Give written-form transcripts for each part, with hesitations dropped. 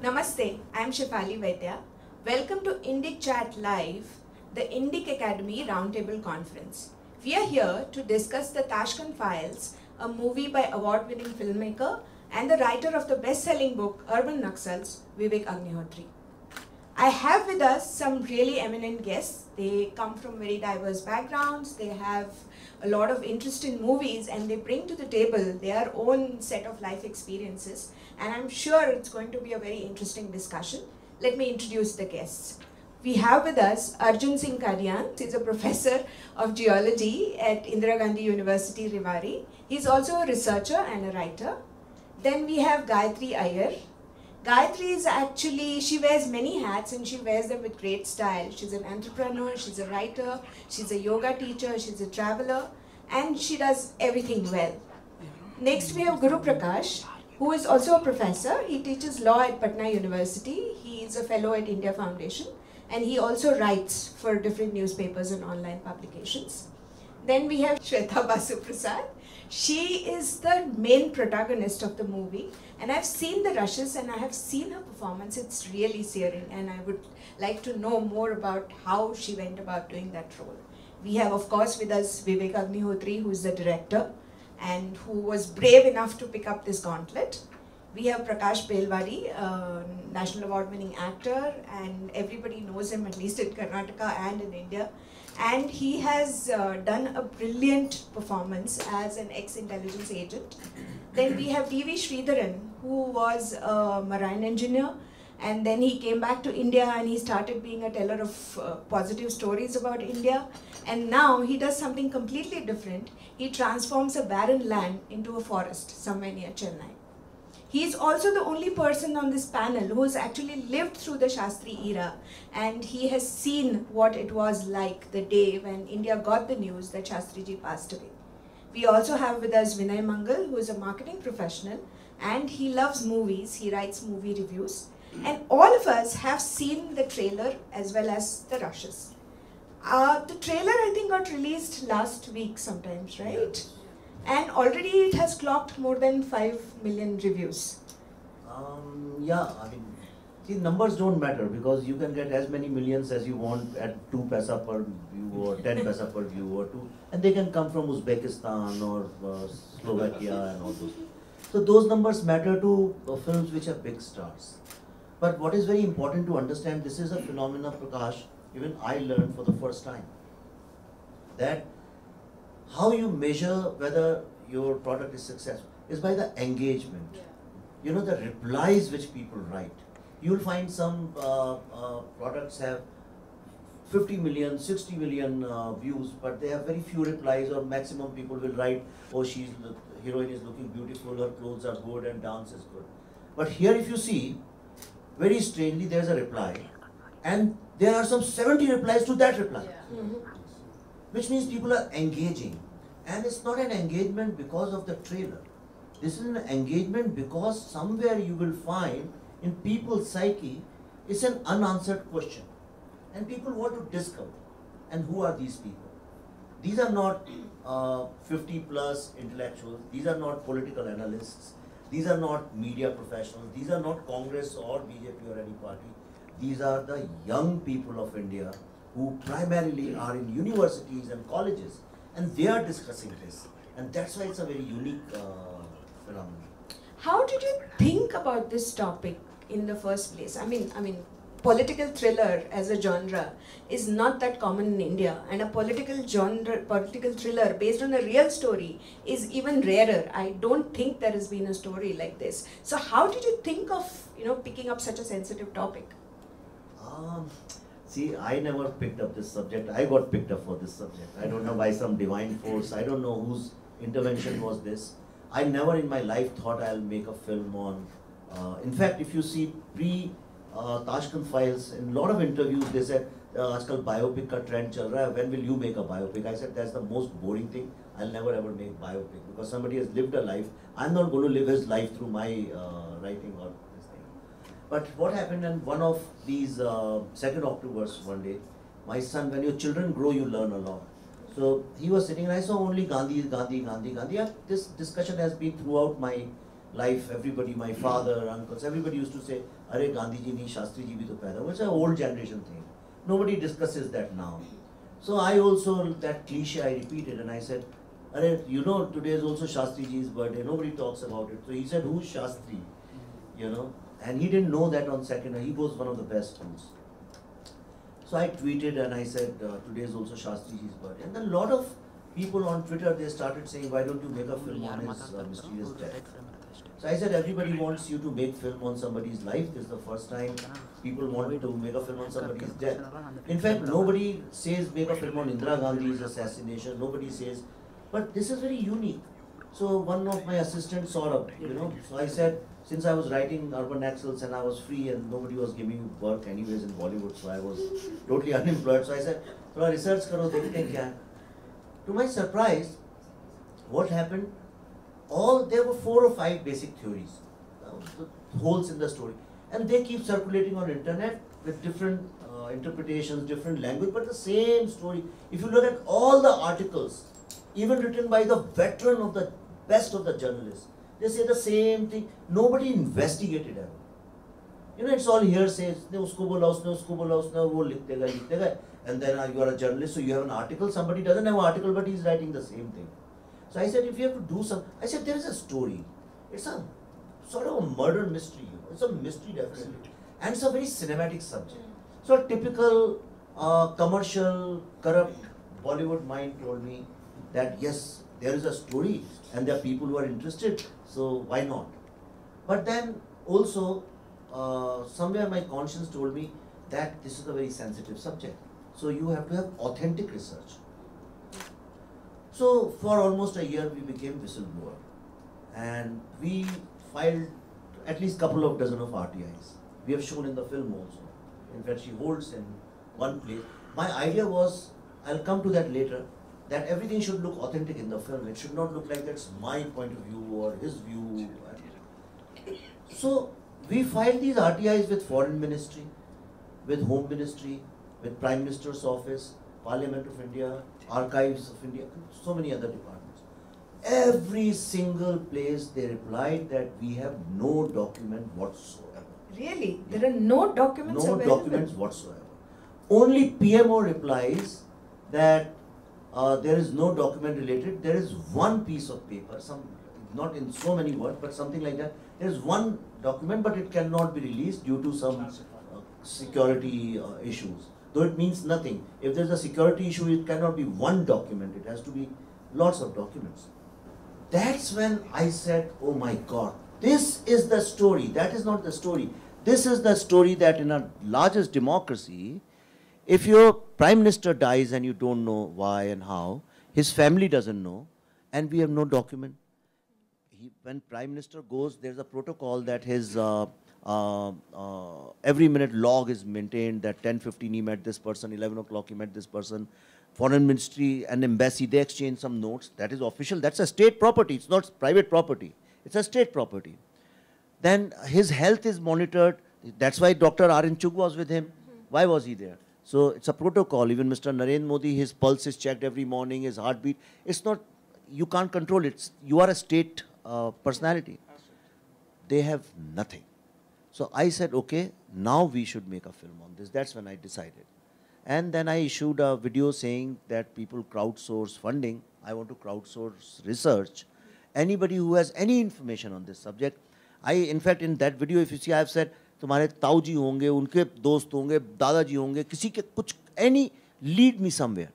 Namaste, I am Shefali Vaidya. Welcome to Indic Chat Live, the Indic Academy Roundtable Conference. We are here to discuss the Tashkent Files, a movie by award-winning filmmaker and the writer of the best-selling book Urban Naxals, Vivek Agnihotri. I have with us some really eminent guests. They come from very diverse backgrounds, they have a lot of interest in movies, and they bring to the table their own set of life experiences. And I'm sure it's going to be a very interesting discussion. Let me introduce the guests. We have with us Arjun Singh Kadian. He's a professor of geology at Indira Gandhi University, Rewari. He's also a researcher and a writer. Then we have Gayatri Iyer. Gayatri is actually, she wears many hats and she wears them with great style. She's an entrepreneur, she's a writer, she's a yoga teacher, she's a traveler, and she does everything well. Next we have Guru Prakash, who is also a professor. He teaches law at Patna University. He is a fellow at India Foundation, and he also writes for different newspapers and online publications. Then we have Shweta Basu Prasad. She is the main protagonist of the movie, and I've seen the rushes and I have seen her performance. It's really searing, and I would like to know more about how she went about doing that role. We have, of course, with us Vivek Agnihotri, who is the director and who was brave enough to pick up this gauntlet. We have Prakash Belwadi, a National Award-winning actor, and everybody knows him, at least in Karnataka and in India. And he has done a brilliant performance as an ex-intelligence agent. Then we have D.V. Sridharan, who was a marine engineer, and then he came back to India and he started being a teller of positive stories about India. And now he does something completely different. He transforms a barren land into a forest somewhere near Chennai. He is also the only person on this panel who has actually lived through the Shastri era, and he has seen what it was like the day when India got the news that Shastriji passed away. We also have with us Vinay Mangal, who is a marketing professional, and he loves movies, he writes movie reviews, and all of us have seen the trailer as well as the rushes. The trailer, I think, got released last week sometimes, right? Yeah. And already it has clocked more than 5 million reviews. Yeah, I mean, see, numbers don't matter because you can get as many millions as you want at 2 paisa per view or 10 paisa per view or 2, and they can come from Uzbekistan or Slovakia and all those. So those numbers matter to films which have big stars. But what is very important to understand, this is a phenomenon, Prakash, even I learned for the first time, that how you measure whether your product is successful is by the engagement. Yeah. You know, the replies which people write. You'll find some products have 50 million, 60 million views, but they have very few replies, or maximum people will write, oh, the heroine is looking beautiful, her clothes are good and dance is good. But here if you see, very strangely there's a reply, and there are some 70 replies to that reply. Yeah. Which means people are engaging. And it's not an engagement because of the trailer. This is an engagement because somewhere you will find in people's psyche, it's an unanswered question. And people want to discover. And who are these people? These are not 50 plus intellectuals. These are not political analysts. These are not media professionals. These are not Congress or BJP or any party. These are the young people of India who primarily are in universities and colleges, and they are discussing this, and that's why it's a very unique phenomenon. How did you think about this topic in the first place? I mean, political thriller as a genre is not that common in India, and a political thriller based on a real story is even rarer. I don't think there has been a story like this. So how did you think of, picking up such a sensitive topic? See, I never picked up this subject. I got picked up for this subject. I don't know, by some divine force. I don't know whose intervention was this. I never in my life thought I'll make a film on. In fact, if you see Tashkent Files, in a lot of interviews they said, "Aajkal biopic ka trend chal raha hai. When will you make a biopic?" I said, that's the most boring thing. I'll never ever make biopic because somebody has lived a life. I'm not going to live his life through my writing or this thing. But what happened in one of these 2nd Octobers one day, my son, when your children grow, you learn a lot. So he was sitting and I saw only Gandhi, Gandhi, Gandhi, Gandhi. This discussion has been throughout my life, everybody, my father, uncles, everybody used to say, "Arey Gandhi ji nahi, Shastri ji bhi to paida hua." It's an old generation thing. Nobody discusses that now. So I also, that cliche I repeated and I said, "Arey, you know, today is also Shastri ji's birthday. Nobody talks about it." So he said, "Who's Shastri?" You know, and he didn't know that on second. He was one of the best schools. So I tweeted and I said, "Today is also Shastri ji's birthday." And then a lot of people on Twitter, they started saying, "Why don't you make a film on his mysterious death?" So I said, everybody wants you to make film on somebody's life. This is the first time people want to make a film on somebody's death. In fact, nobody says make a film on Indira Gandhi's assassination. Nobody says, but this is very unique. So one of my assistants saw up, you know. So I said, since I was writing Urban Axles and I was free and nobody was giving me work anyways in Bollywood, so I was totally unemployed. So I said, "Thoda research karo, dekhte hain kya." To my surprise, what happened? There were 4 or 5 basic theories, the holes in the story, and they keep circulating on internet with different interpretations, different language, but the same story. If you look at all the articles, even written by the veteran of the best of the journalists, they say the same thing. Nobody investigated ever. You know, it's all hearsay. उसने उसको बोला, उसने वो लिख देगा, and then you are a journalist, so you have an article. Somebody doesn't have an article, but he's writing the same thing. So I said, if you have to do I said, there is a story. It's a sort of a murder mystery. You know? It's a mystery, definitely. And it's a very cinematic subject. So a typical commercial, corrupt Bollywood mind told me that yes, there is a story and there are people who are interested, so why not? But then also, somewhere my conscience told me that this is a very sensitive subject. So you have to have authentic research. So for almost a year we became whistleblower and we filed at least couple of dozen of RTIs. We have shown in the film also. In fact, she holds in one place. My idea was, I'll come to that later, that everything should look authentic in the film. It should not look like that's my point of view or his view. So we filed these RTIs with Foreign Ministry, with Home Ministry, with Prime Minister's Office, Parliament of India, Archives of India, so many other departments. Every single place they replied that we have no document whatsoever. Really? Yeah. There are no documents available? No documents whatsoever. Only PMO replies that there is no document related. There is one piece of paper, not in so many words, but something like that. There is one document, but it cannot be released due to some security issues. Though it means nothing. If there's a security issue, it cannot be one document. It has to be lots of documents. That's when I said, oh my God, this is the story. That is not the story. This is the story that in our largest democracy, if your prime minister dies and you don't know why and how, his family doesn't know, and we have no document. When prime minister goes, there's a protocol that his every minute log is maintained, that 10:15 he met this person, 11 o'clock he met this person. Foreign Ministry and Embassy, they exchange some notes. That is official. That's a state property. It's not private property. It's a state property. Then his health is monitored. That's why Dr. R.N. Chugh was with him. Why was he there? So it's a protocol. Even Mr. Narendra Modi, his pulse is checked every morning, his heartbeat. It's not, you can't control it. You are a state personality. They have nothing. So I said, okay, now we should make a film on this. That's when I decided. And then I issued a video saying that people crowdsource funding. I want to crowdsource research. Anybody who has any information on this subject. In fact, in that video, if you see, I have said, तुम्हारे ताऊ जी होंगे, उनके दोस्त होंगे, दादाजी होंगे, किसी के कुछ, any, lead me somewhere.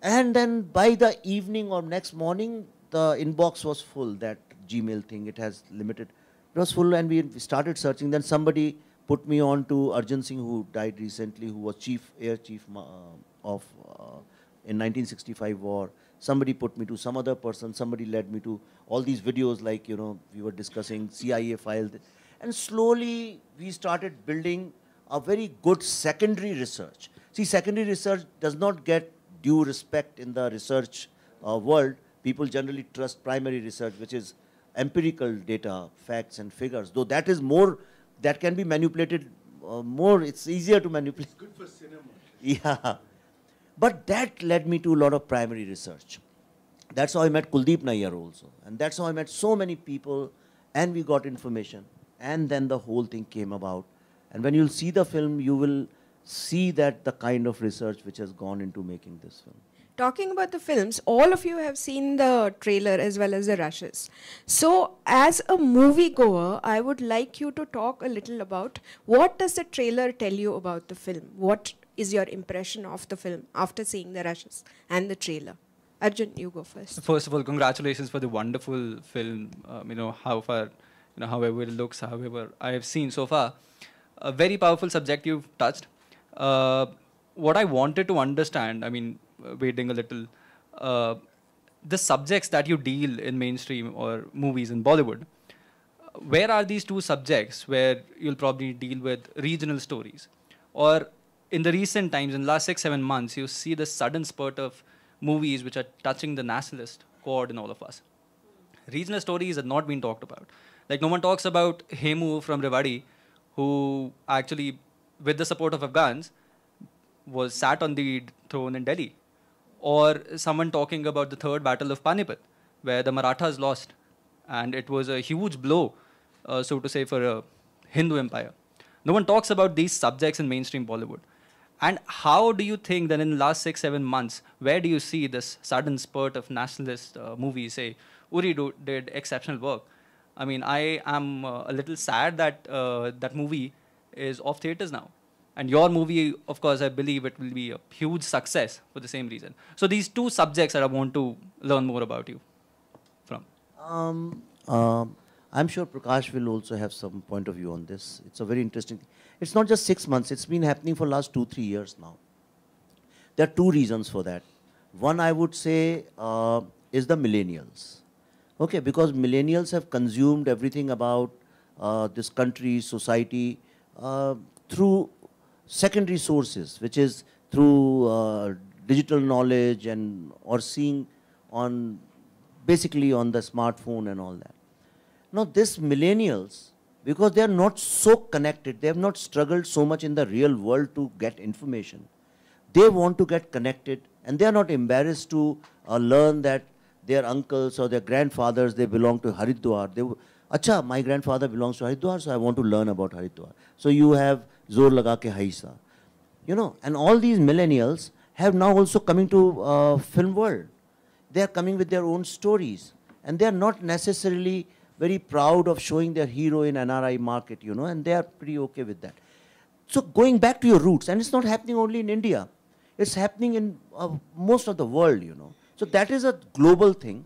And then by the evening or next morning, the inbox was full, that Gmail thing, it has limited. It was full and we started searching. Then somebody put me on to Arjun Singh, who died recently, who was Air Chief of in 1965 war. Somebody put me to some other person, somebody led me to all these videos like, you know, we were discussing CIA file. And slowly we started building a very good secondary research. See, secondary research does not get due respect in the research world. People generally trust primary research, which is empirical data, facts and figures. Though that is more, that can be manipulated more, it's easier to manipulate. It's good for cinema. Yeah. But that led me to a lot of primary research. That's how I met Kuldeep Nayyar also. And that's how I met so many people. and we got information, and then the whole thing came about. And when you'll see the film, you will see that the kind of research which has gone into making this film. Talking about the films, all of you have seen the trailer as well as the rushes. So, as a moviegoer, I would like you to talk a little about what does the trailer tell you about the film? What is your impression of the film after seeing the rushes and the trailer? Arjun, you go first. First of all, congratulations for the wonderful film. How far, however it looks, however I have seen so far, a very powerful subject you've touched. What I wanted to understand, waiting a little, the subjects that you deal in mainstream or movies in Bollywood, where are these two subjects where you'll probably deal with regional stories? Or in the recent times, in the last 6-7 months, you see the sudden spurt of movies which are touching the nationalist chord in all of us. Regional stories have not been talked about. Like, no one talks about Hemu from Rewari, who actually, with the support of Afghans, was sat on the throne in Delhi. Or someone talking about the third battle of Panipat, where the Marathas lost. And it was a huge blow, so to say, for a Hindu empire. No one talks about these subjects in mainstream Bollywood. And how do you think that in the last 6-7 months, where do you see this sudden spurt of nationalist movies? Say, Uri did exceptional work. I am a little sad that that movie is off theaters now. And your movie, of course, I believe it will be a huge success for the same reason. So these two subjects that I want to learn more about you from. I'm sure Prakash will also have some point of view on this. It's a very interesting thing. It's not just 6 months. It's been happening for the last 2-3 years now. There are two reasons for that. One, I would say, is the millennials. Okay, because millennials have consumed everything about this country, society, through secondary sources, which is through digital knowledge and or seeing on basically on the smartphone and all that. Now this millennials, because they are not so connected, they have not struggled so much in the real world to get information. They want to get connected and they are not embarrassed to learn that their uncles or their grandfathers, they belong to Haridwar. Acha, my grandfather belongs to Haridwar, so I want to learn about Haridwar. So you have Zor Laga Ke Haisa. And all these millennials have now also coming to film world. They are coming with their own stories. And they are not necessarily very proud of showing their hero in NRI market, and they are pretty okay with that. So going back to your roots, and it's not happening only in India. It's happening in most of the world, So that is a global thing.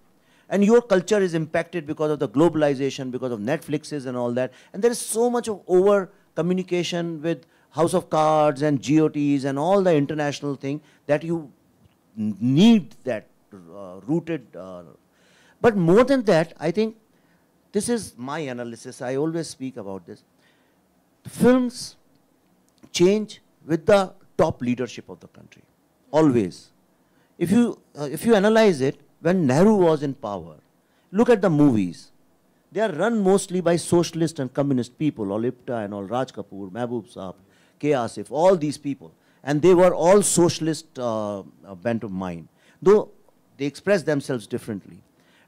And your culture is impacted because of the globalization, because of Netflixes and all that. And there is so much of over communication with House of Cards and GOTs and all the international thing that you need that rooted. But more than that, I think this is my analysis. I always speak about this. Films change with the top leadership of the country. Always. If you analyze it, when Nehru was in power, look at the movies. They are run mostly by socialist and communist people, all Ipta and all Raj Kapoor, Mehboob Saab, K. Asif, all these people. And they were all socialist bent of mind, though they express themselves differently.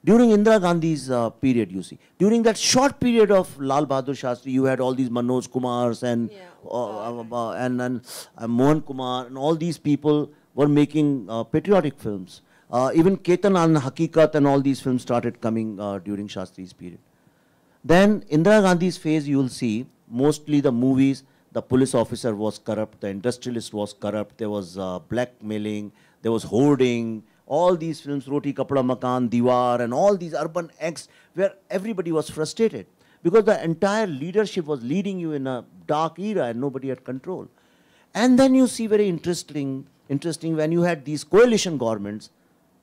During Indira Gandhi's period, you see, during that short period of Lal Bahadur Shastri, you had all these Manoj Kumars and Mohan Kumar, and all these people were making patriotic films. Even Ketan and Hakikat and all these films started coming during Shastri's period. Then Indira Gandhi's phase, you will see mostly the movies, the police officer was corrupt, the industrialist was corrupt, there was blackmailing, there was hoarding, all these films, Roti Kapda Makan, Diwar, and all these urban acts where everybody was frustrated because the entire leadership was leading you in a dark era and nobody had control. And then you see very interesting when you had these coalition governments,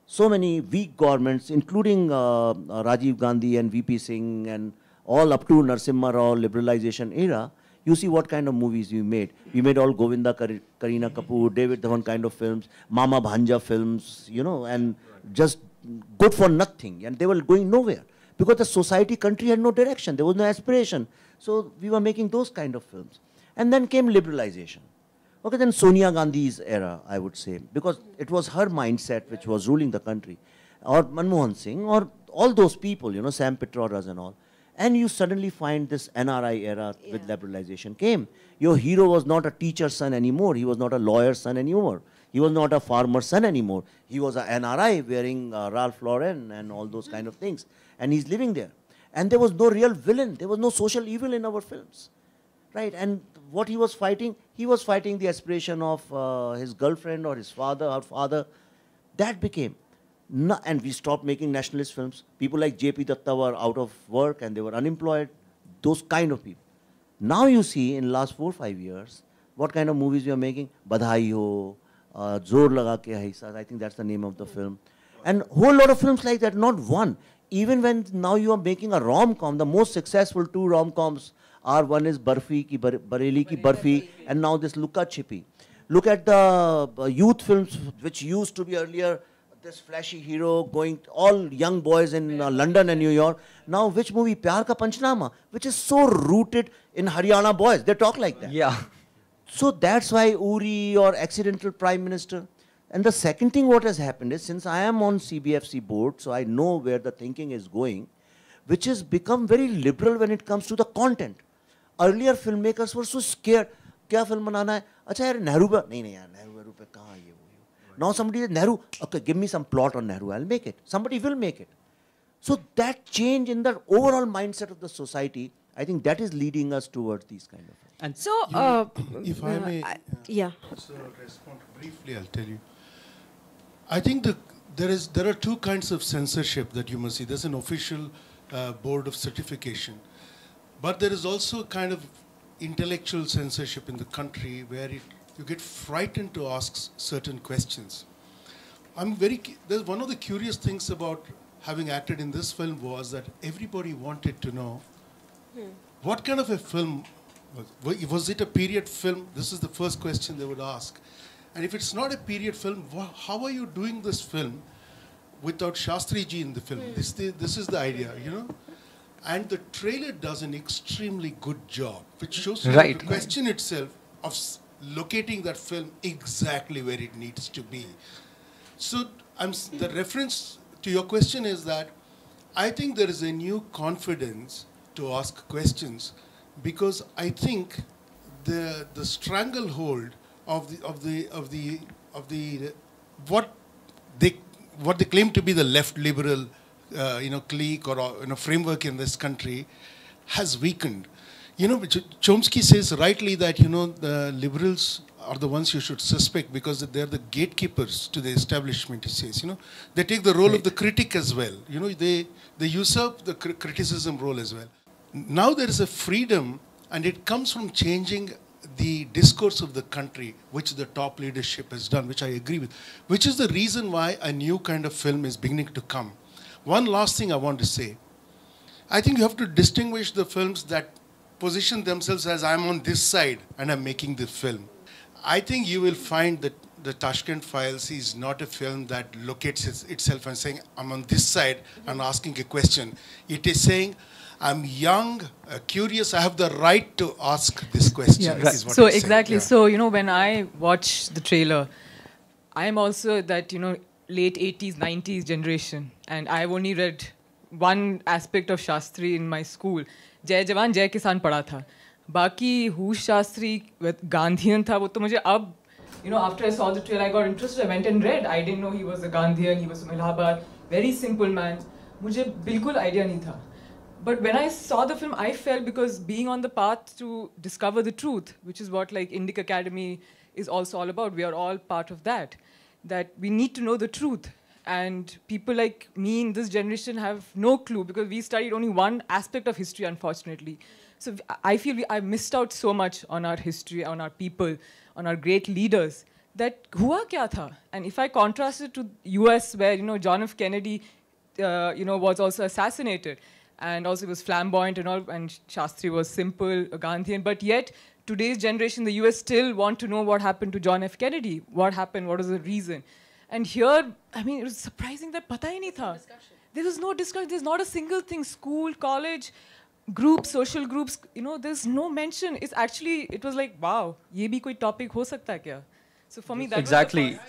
so many weak governments, including Rajiv Gandhi and VP Singh and all up to Narasimha Rao liberalization era, you see what kind of movies we made. We made all Govinda, Kareena Kapoor, David Dhawan kind of films, Mama Bhanja films, and just good for nothing. And they were going nowhere because the society, country had no direction. There was no aspiration. So we were making those kind of films. And then came liberalization. Okay, then Sonia Gandhi's era, I would say, because it was her mindset which was ruling the country. Or Manmohan Singh, or all those people, Sam Petroras and all. And you suddenly find this NRI era with liberalization came. Your hero was not a teacher's son anymore. He was not a lawyer's son anymore. He was not a farmer's son anymore. He was an NRI wearing Ralph Lauren and all those kind of things. And he's living there. And there was no real villain. There was no social evil in our films. Right? And what he was fighting the aspiration of his girlfriend or his father, her father. That became. And we stopped making nationalist films. People like J.P. Datta were out of work and they were unemployed. Those kind of people. Now you see in last 4 or 5 years, what kind of movies we are making? Badhai Ho, Zor Laga Ke Hai Saath, I think that's the name of the film. And whole lot of films like that, not one. Even when now you are making a rom-com, the most successful 2 rom-coms are, one is Barfi Ki Bareli Ki Barfi, and now this Luka Chippy. Look at the youth films which used to be earlier, this flashy hero going, all young boys in London and New York. Now which movie? Pyar Ka Panchnama, which is so rooted in Haryana boys. They talk like that. Yeah. So that's why Uri or Accidental Prime Minister. And the second thing what has happened is, since I am on CBFC board, so I know where the thinking is going, which has become very liberal when it comes to the content. Earlier filmmakers were so scared. Kya film banana hai? Acha yaar Nehru pe? Nahi nahi yaar, Nehru pe kahan ye wo. Now somebody says Nehru, okay, give me some plot on Nehru, I'll make it. Somebody will make it. So that change in the overall mindset of the society, I think that is leading us towards these kind of things. And So, If I may yeah. respond briefly, I'll tell you. I think there are 2 kinds of censorship that you must see. There's an official board of certification, but there is also a kind of intellectual censorship in the country where you get frightened to ask certain questions. There's one of the curious things about having acted in this film was that everybody wanted to know what kind of a film was it a period film? This is the first question they would ask. And if it's not a period film, how are you doing this film without Shastri ji in the film? This is the idea, you know. And the trailer does an extremely good job, which shows you the question itself of locating that film exactly where it needs to be. So the reference to your question is that I think there is a new confidence to ask questions, because I think the stranglehold of what they claim to be the left liberal clique or framework in this country has weakened. You know, Chomsky says rightly that the liberals are the ones you should suspect because they're the gatekeepers to the establishment. He says, they take the role of the critic as well. They usurp the criticism role as well. Now there is a freedom, and it comes from changing the discourse of the country, which the top leadership has done, which I agree with, which is the reason why a new kind of film is beginning to come. One last thing I want to say. I think you have to distinguish the films that position themselves as I'm on this side and I'm making the film. I think you will find that the Tashkent Files is not a film that locates itself and saying I'm on this side and asking a question. It is saying I'm young, curious, I have the right to ask this question. Yeah, Is what so it's saying. exactly. Yeah. So, when I watch the trailer, I am also that, late 80s, 90s generation. And I've only read one aspect of Shastri in my school. Jai Jawan, Jai Kisan padha tha. Baki, who Shastri with Gandhian tha, wo to mujhe ab, after I saw the trailer, I got interested. I went and read. I didn't know he was a Gandhian, he was from Allahabad. Very simple man. Mujhe bilkul idea nahi tha. But when I saw the film, I felt, because being on the path to discover the truth, which is what Indic Academy is also all about, we are all part of that we need to know the truth. And people like me in this generation have no clue, because we studied only one aspect of history, unfortunately. So I feel I missed out so much on our history, on our people, on our great leaders, that hua kya tha? And if I contrast it to US, where, John F. Kennedy, was also assassinated, and also was flamboyant and all, and Shastri was simple, a Gandhian, but yet today's generation, the US still want to know what happened to John F. Kennedy, what happened, what was the reason. And here, it was surprising that pata hi nahi tha. There was no discussion, there's not a single thing, school, college, groups, social groups, there's no mention. It was like, wow, ye bhi koi topic ho sakta hai kya? So for me, that exactly.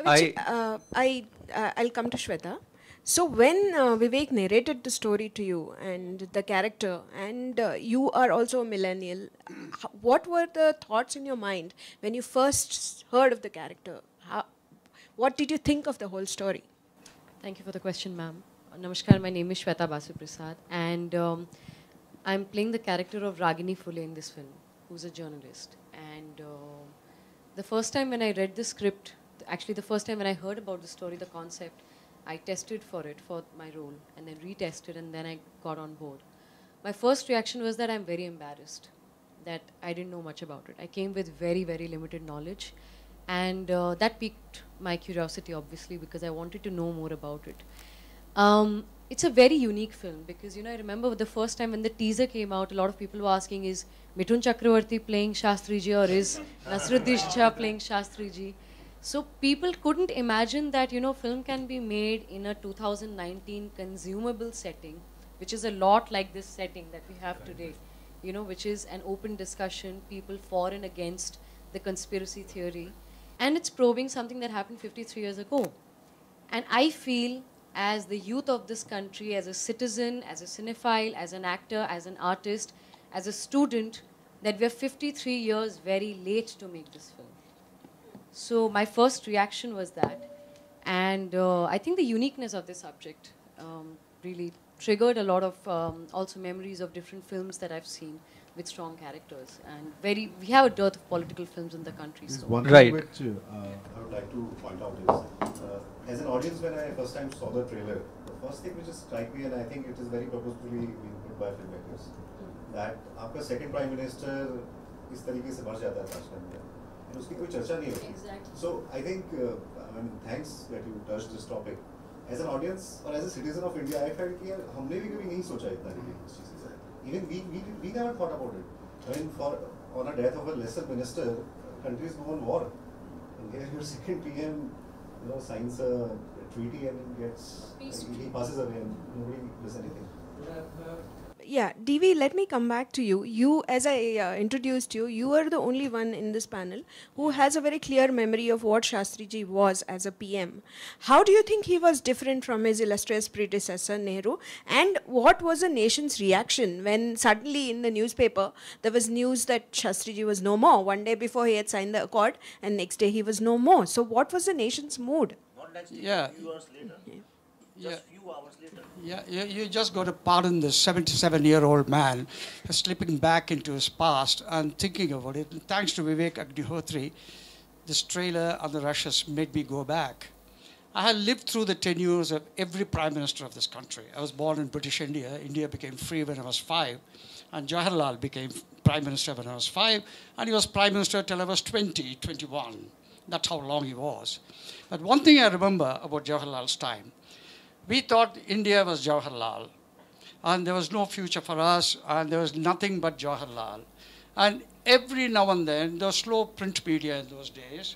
was the I'll come to Shweta. So when Vivek narrated the story to you and the character, and you are also a millennial, what were the thoughts in your mind when you first heard of the character? What did you think of the whole story? Thank you for the question, ma'am. Namaskar, my name is Shweta Basu Prasad, and I'm playing the character of Ragini Phule in this film, who's a journalist. And the first time when I read the script, actually the first time when I heard about the story, the concept, I tested for it for my role, and then retested, and then I got on board. My first reaction was that I'm very embarrassed, that I didn't know much about it. I came with very, very limited knowledge, and that piqued my curiosity, obviously, because I wanted to know more about it. It's a very unique film because, I remember the first time when the teaser came out, a lot of people were asking, is Mithun Chakravarti playing Shastri Ji or is Nasruddin Shah playing Shastri Ji? So people couldn't imagine that, film can be made in a 2019 consumable setting, which is a lot like this setting that we have today, which is an open discussion, people for and against the conspiracy theory. And it's probing something that happened 53 years ago. And I feel, as the youth of this country, as a citizen, as a cinephile, as an actor, as an artist, as a student, that we're 53 years very late to make this film. So my first reaction was that. And I think the uniqueness of this subject really triggered a lot of also memories of different films that I've seen with strong characters. And we have a dearth of political films in the country. There's So. one Right. thing which I would like to point out is, as an audience, when I first time saw the trailer, the first thing which just struck me, and I think it is very purposefully being put by filmmakers, that आपका second prime minister इस तरीके से मर जाता है Tashkent में, and उसकी कोई चर्चा नहीं होती. Exactly. So I think, thanks that you touched this topic. As an audience or as a citizen of India, I felt कि यार हमने भी कभी नहीं सोचा इतना रिलेटेड इस चीज़ से. Even we never thought about it. I mean, on a death of a lesser minister, countries go on war. And here your second PM, signs a treaty and he passes away and nobody does anything. Yeah, DV, let me come back to you. You, as I introduced you, you are the only one in this panel who has a very clear memory of what Shastriji was as a PM. How do you think he was different from his illustrious predecessor, Nehru? And what was the nation's reaction when suddenly in the newspaper there was news that Shastriji was no more? One day before he had signed the accord and next day he was no more. So what was the nation's mood? Not next day, Yeah. few hours later. Just few hours later. Yeah, you just got to pardon this 77-year-old man slipping back into his past and thinking about it. Thanks to Vivek Agnihotri, this trailer on the Russians made me go back. I had lived through the tenures of every prime minister of this country. I was born in British India. India became free when I was 5. And Jawaharlal became prime minister when I was 5. And he was prime minister till I was 20, 21. That's how long he was. But one thing I remember about Jawaharlal's time, we thought India was Jawaharlal, and there was no future for us, and there was nothing but Jawaharlal. And every now and then, the slow print media in those days,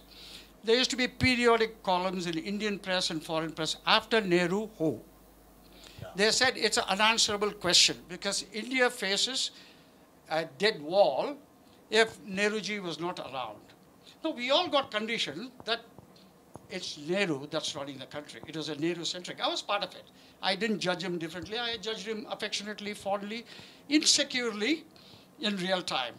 there used to be periodic columns in Indian press and foreign press after Nehru, who? They said it's an unanswerable question because India faces a dead wall if Nehruji was not around. No, we all got conditioned that it's Nehru that's running the country. It was a Nehru-centric. I was part of it. I didn't judge him differently. I judged him affectionately, fondly, insecurely, in real time.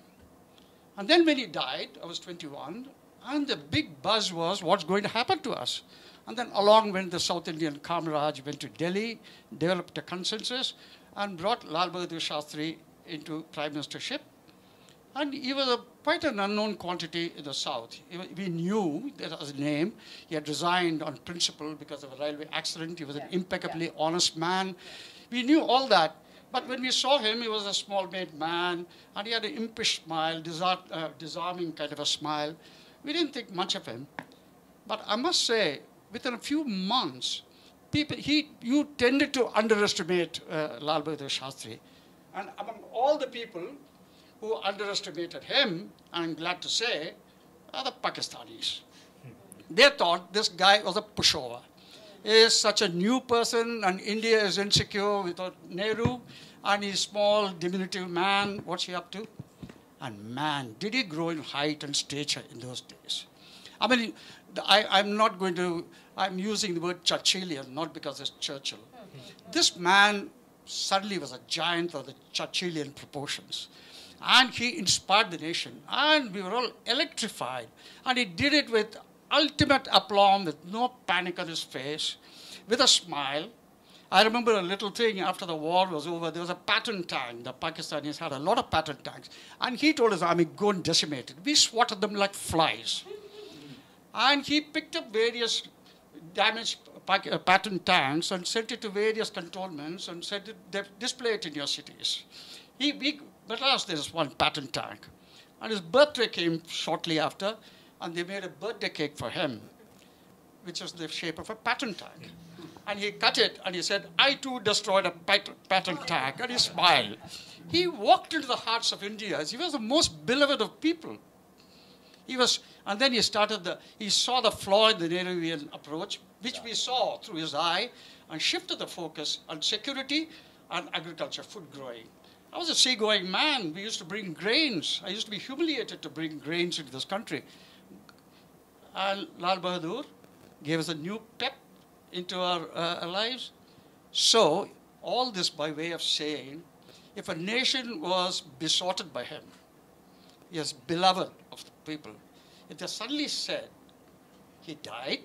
And then when he died, I was 21, and the big buzz was what's going to happen to us. And then along went the South Indian Kamaraj, went to Delhi, developed a consensus, and brought Lal Bahadur Shastri into prime ministership. And he was quite an unknown quantity in the South. We knew that as a name. He had resigned on principle because of a railway accident. He was an impeccably honest man. We knew all that. But when we saw him, he was a small-made man, and he had an impish smile, disarming kind of a smile. We didn't think much of him. But I must say, within a few months, you tended to underestimate Lal Bahadur Shastri. And among all the people who underestimated him, I'm glad to say, are the Pakistanis. They thought this guy was a pushover. He is such a new person, and India is insecure without Nehru, and he's small, diminutive man. What's he up to? And man, did he grow in height and stature in those days. I mean, I'm not going to I'm using the word Churchillian, not because it's Churchill. This man suddenly was a giant of the Churchillian proportions. And he inspired the nation. And we were all electrified. And he did it with ultimate aplomb, with no panic on his face, with a smile. I remember a little thing after the war was over. There was a Patton tank. The Pakistanis had a lot of Patton tanks. And he told his army, go and decimate it. We swatted them like flies. And he picked up various damaged Patton tanks and sent it to various cantonments and said, display it in your cities. But last there was one Patton tank. And his birthday came shortly after, and they made a birthday cake for him, which was the shape of a Patton tank. And he cut it, and he said, I too destroyed a Patton tank, and he smiled. He walked into the hearts of India. He was the most beloved of people. And then he saw the flaw in the Nehruvian approach, which we saw through his eye, and shifted the focus on security and agriculture, food growing. I was a seagoing man. We used to bring grains. I used to be humiliated to bring grains into this country. And Lal Bahadur gave us a new pep into our lives. So, all this by way of saying, if a nation was besotted by him, yes, beloved of the people, if they suddenly said, he died,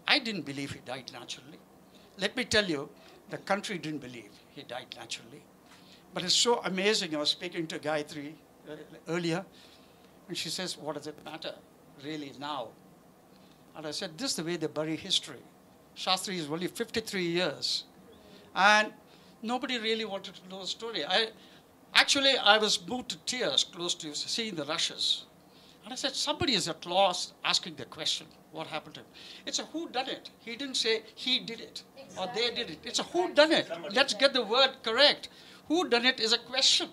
I didn't believe he died naturally. Let me tell you, the country didn't believe he died naturally. But it's so amazing. I was speaking to Gayatri earlier, and she says, what does it matter really now? And I said, this is the way they bury history. Shastri is only 53 years. And nobody really wanted to know the story. I was moved to tears close to seeing the rushes. And I said, somebody is at loss asking the question, what happened to him? It's a whodunit. He didn't say he did it or they did it. It's a whodunit. Let's get the word correct. Whodunit is a question.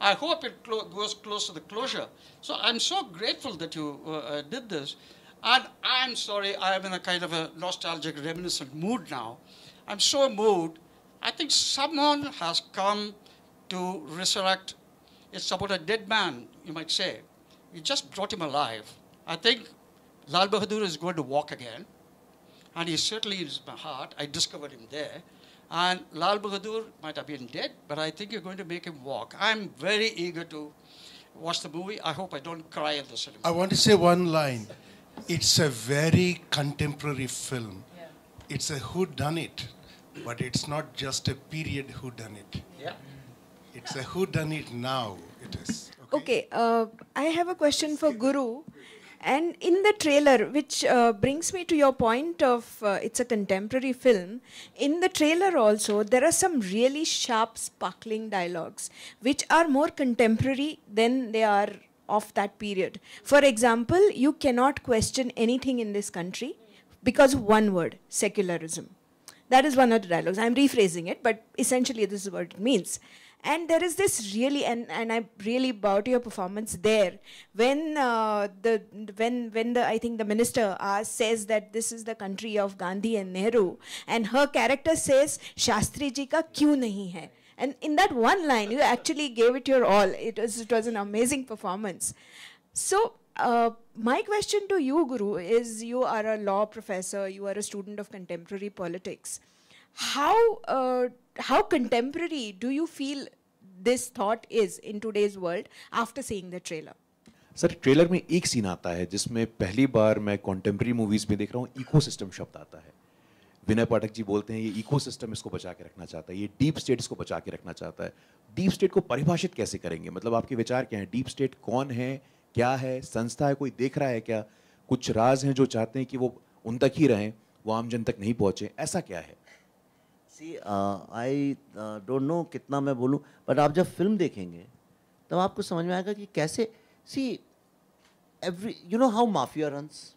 I hope it goes close to the closure. So I'm so grateful that you did this. And I'm sorry, I'm in a kind of a nostalgic, reminiscent mood now. I'm so moved. I think someone has come to resurrect. It's about a dead man, you might say. You just brought him alive. I think Lal Bahadur is going to walk again. And he certainly is in my heart. I discovered him there. And Lal Bahadur might have been dead, but I think you're going to make him walk. I'm very eager to watch the movie. I hope I don't cry at the cinema. I want to say one line. It's a very contemporary film. Yeah. It's a whodunit, but it's not just a period whodunit. Yeah. It's a whodunit now. It is. Okay, I have a question for Guru. And in the trailer, which brings me to your point of it's a contemporary film, in the trailer also, there are some really sharp, sparkling dialogues, which are more contemporary than they are of that period. For example, you cannot question anything in this country because of one word, secularism. That is one of the dialogues. I'm rephrasing it, but essentially this is what it means. And there is this really, and I really bow to your performance there, when I think the minister says that this is the country of Gandhi and Nehru, and her character says, Shastri ji ka kyun nahi hai? And in that one line, you actually gave it your all. It was an amazing performance. So, my question to you, Guru, is you are a law professor, you are a student of contemporary politics. How contemporary do you feel this thought is in today's world after seeing the trailer? Sir trailer में एक scene आता है जिसमें पहली बार मैं contemporary movies में देख रहा हूँ इकोसिस्टम शब्द आता है. विनय पाठक जी बोलते हैं ये इकोसिस्टम इसको बचा के रखना चाहता है, ये डीप स्टेट इसको बचा के रखना चाहता है. डीप स्टेट को परिभाषित कैसे करेंगे? मतलब आपके विचार क्या हैं? डीप स्टेट कौन है, क्या है, संस्था है, कोई देख रहा है क्या? कुछ राज हैं जो चाहते हैं कि वो उन तक ही रहें, वो आम जन तक नहीं पहुँचे, ऐसा क्या है? See, I don't know कितना मैं बोलूँ, but आप जब फिल्म देखेंगे तब आपको समझ में आएगा कि कैसे. See, you know how mafia runs?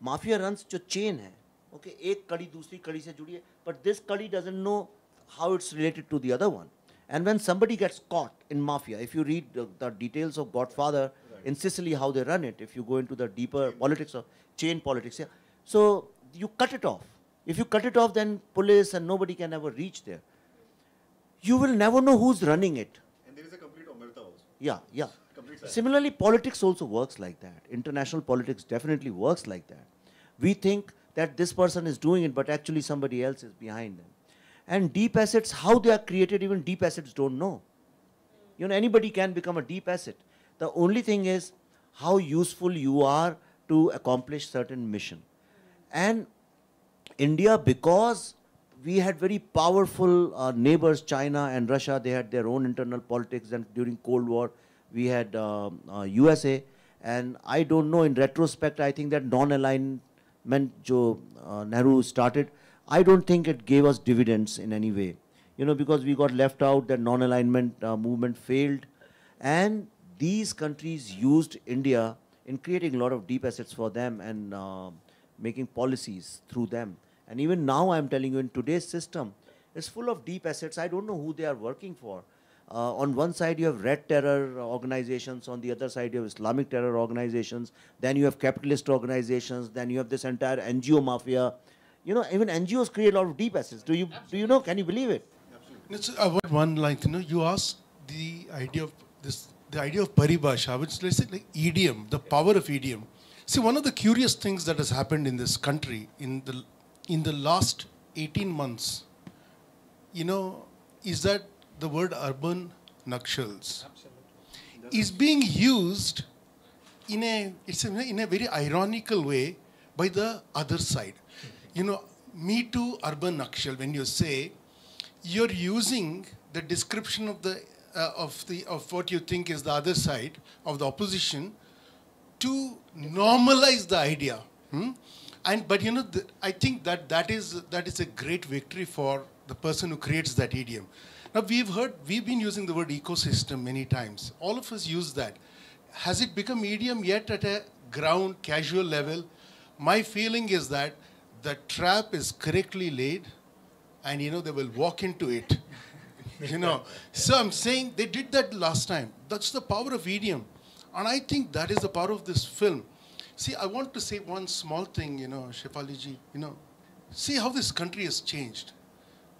Mafia runs जो chain है, okay, एक कड़ी दूसरी कड़ी से जुड़ी है, but this कड़ी doesn't know how it's related to the other one. And when somebody gets caught in mafia, if you read the details of Godfather in Sicily, how they run it, if you go into the deeper politics of chain politics, yeah, so you cut it off. If you cut it off, then police and nobody can ever reach there. You will never know who's running it. And there is a complete omerta also. Yeah, yeah. Similarly, politics also works like that. International politics definitely works like that. We think that this person is doing it, but actually somebody else is behind them. And deep assets, how they are created, even deep assets don't know. You know, anybody can become a deep asset. The only thing is how useful you are to accomplish certain mission. And India, because we had very powerful neighbors, China and Russia, they had their own internal politics, and during Cold War, we had USA. And I don't know, in retrospect, I think that non-alignment jo Nehru started, I don't think it gave us dividends in any way. You know, because we got left out, that non-alignment movement failed. And these countries used India in creating a lot of deep assets for them and making policies through them. And even now, I'm telling you, in today's system, it's full of deep assets. I don't know who they are working for. On one side, you have red terror organizations. On the other side, you have Islamic terror organizations. Then you have capitalist organizations. Then you have this entire NGO mafia. You know, even NGOs create a lot of deep assets. Do you know? Can you believe it? It's one line. You know, you asked the idea of this, the idea of paribhasha, which let's say like idiom, the power of idiom. See, one of the curious things that has happened in this country in the last 18 months, you know, is that the word urban Nakshals is being used in a very ironical way by the other side. You know, Me Too urban Nakshal, when you say, you're using the description of of what you think is the other side of the opposition to normalize the idea. But you know, I think that is a great victory for the person who creates that idiom. Now we've been using the word ecosystem many times. All of us use that. Has it become idiom yet at a ground, casual level? My feeling is that the trap is correctly laid, and you know, they will walk into it. You know, so I'm saying they did that last time. That's the power of idiom. And I think that is the power of this film. See, I want to say one small thing, you know, Shefali ji, you know, see how this country has changed.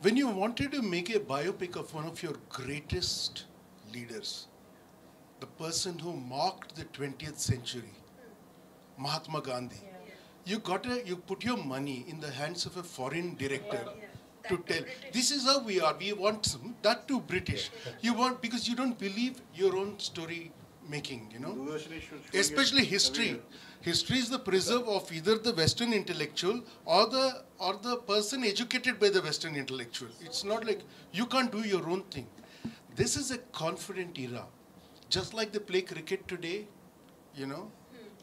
When you wanted to make a biopic of one of your greatest leaders, the person who marked the 20th century, Mahatma Gandhi, you put your money in the hands of a foreign director to tell, this is how we are, we want that too British. You want, because you don't believe your own story making, you know. Especially history. History is the preserve of either the Western intellectual or the person educated by the Western intellectual. It's not like you can't do your own thing. This is a confident era. Just like they play cricket today, you know,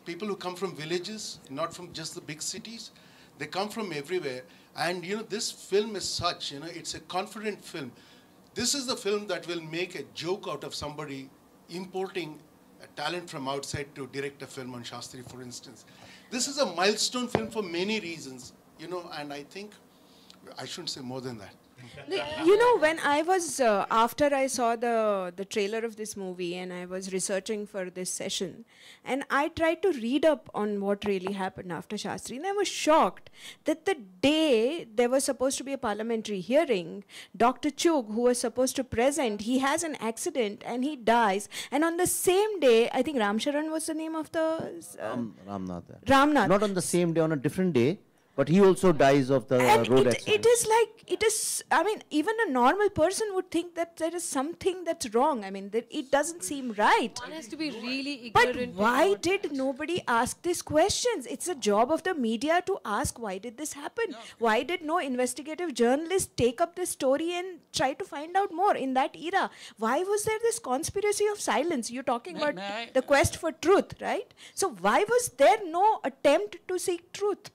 people who come from villages, not from just the big cities, they come from everywhere. And you know, this film is such, you know, it's a confident film. This is the film that will make a joke out of somebody importing a talent from outside to direct a film on Shastri, for instance. This is a milestone film for many reasons, you know, and I think I shouldn't say more than that. You know, when I was, after I saw the trailer of this movie and I was researching for this session, and I tried to read up on what really happened after Shastri, and I was shocked that the day there was supposed to be a parliamentary hearing, Dr. Chugh, who was supposed to present, he has an accident and he dies. And on the same day, I think Ramcharan was the name of the... Ramnath. Ramnath. Not on the same day, on a different day. But he also dies of the road accident. It is, I mean, even a normal person would think that there is something that's wrong. I mean, that it doesn't seem right. One has to be really But ignorant. why did nobody ask these questions? It's a job of the media to ask, why did this happen? No. Why did no investigative journalist take up this story and try to find out more in that era? Why was there this conspiracy of silence? You're talking about the quest for truth, right? So why was there no attempt to seek truth?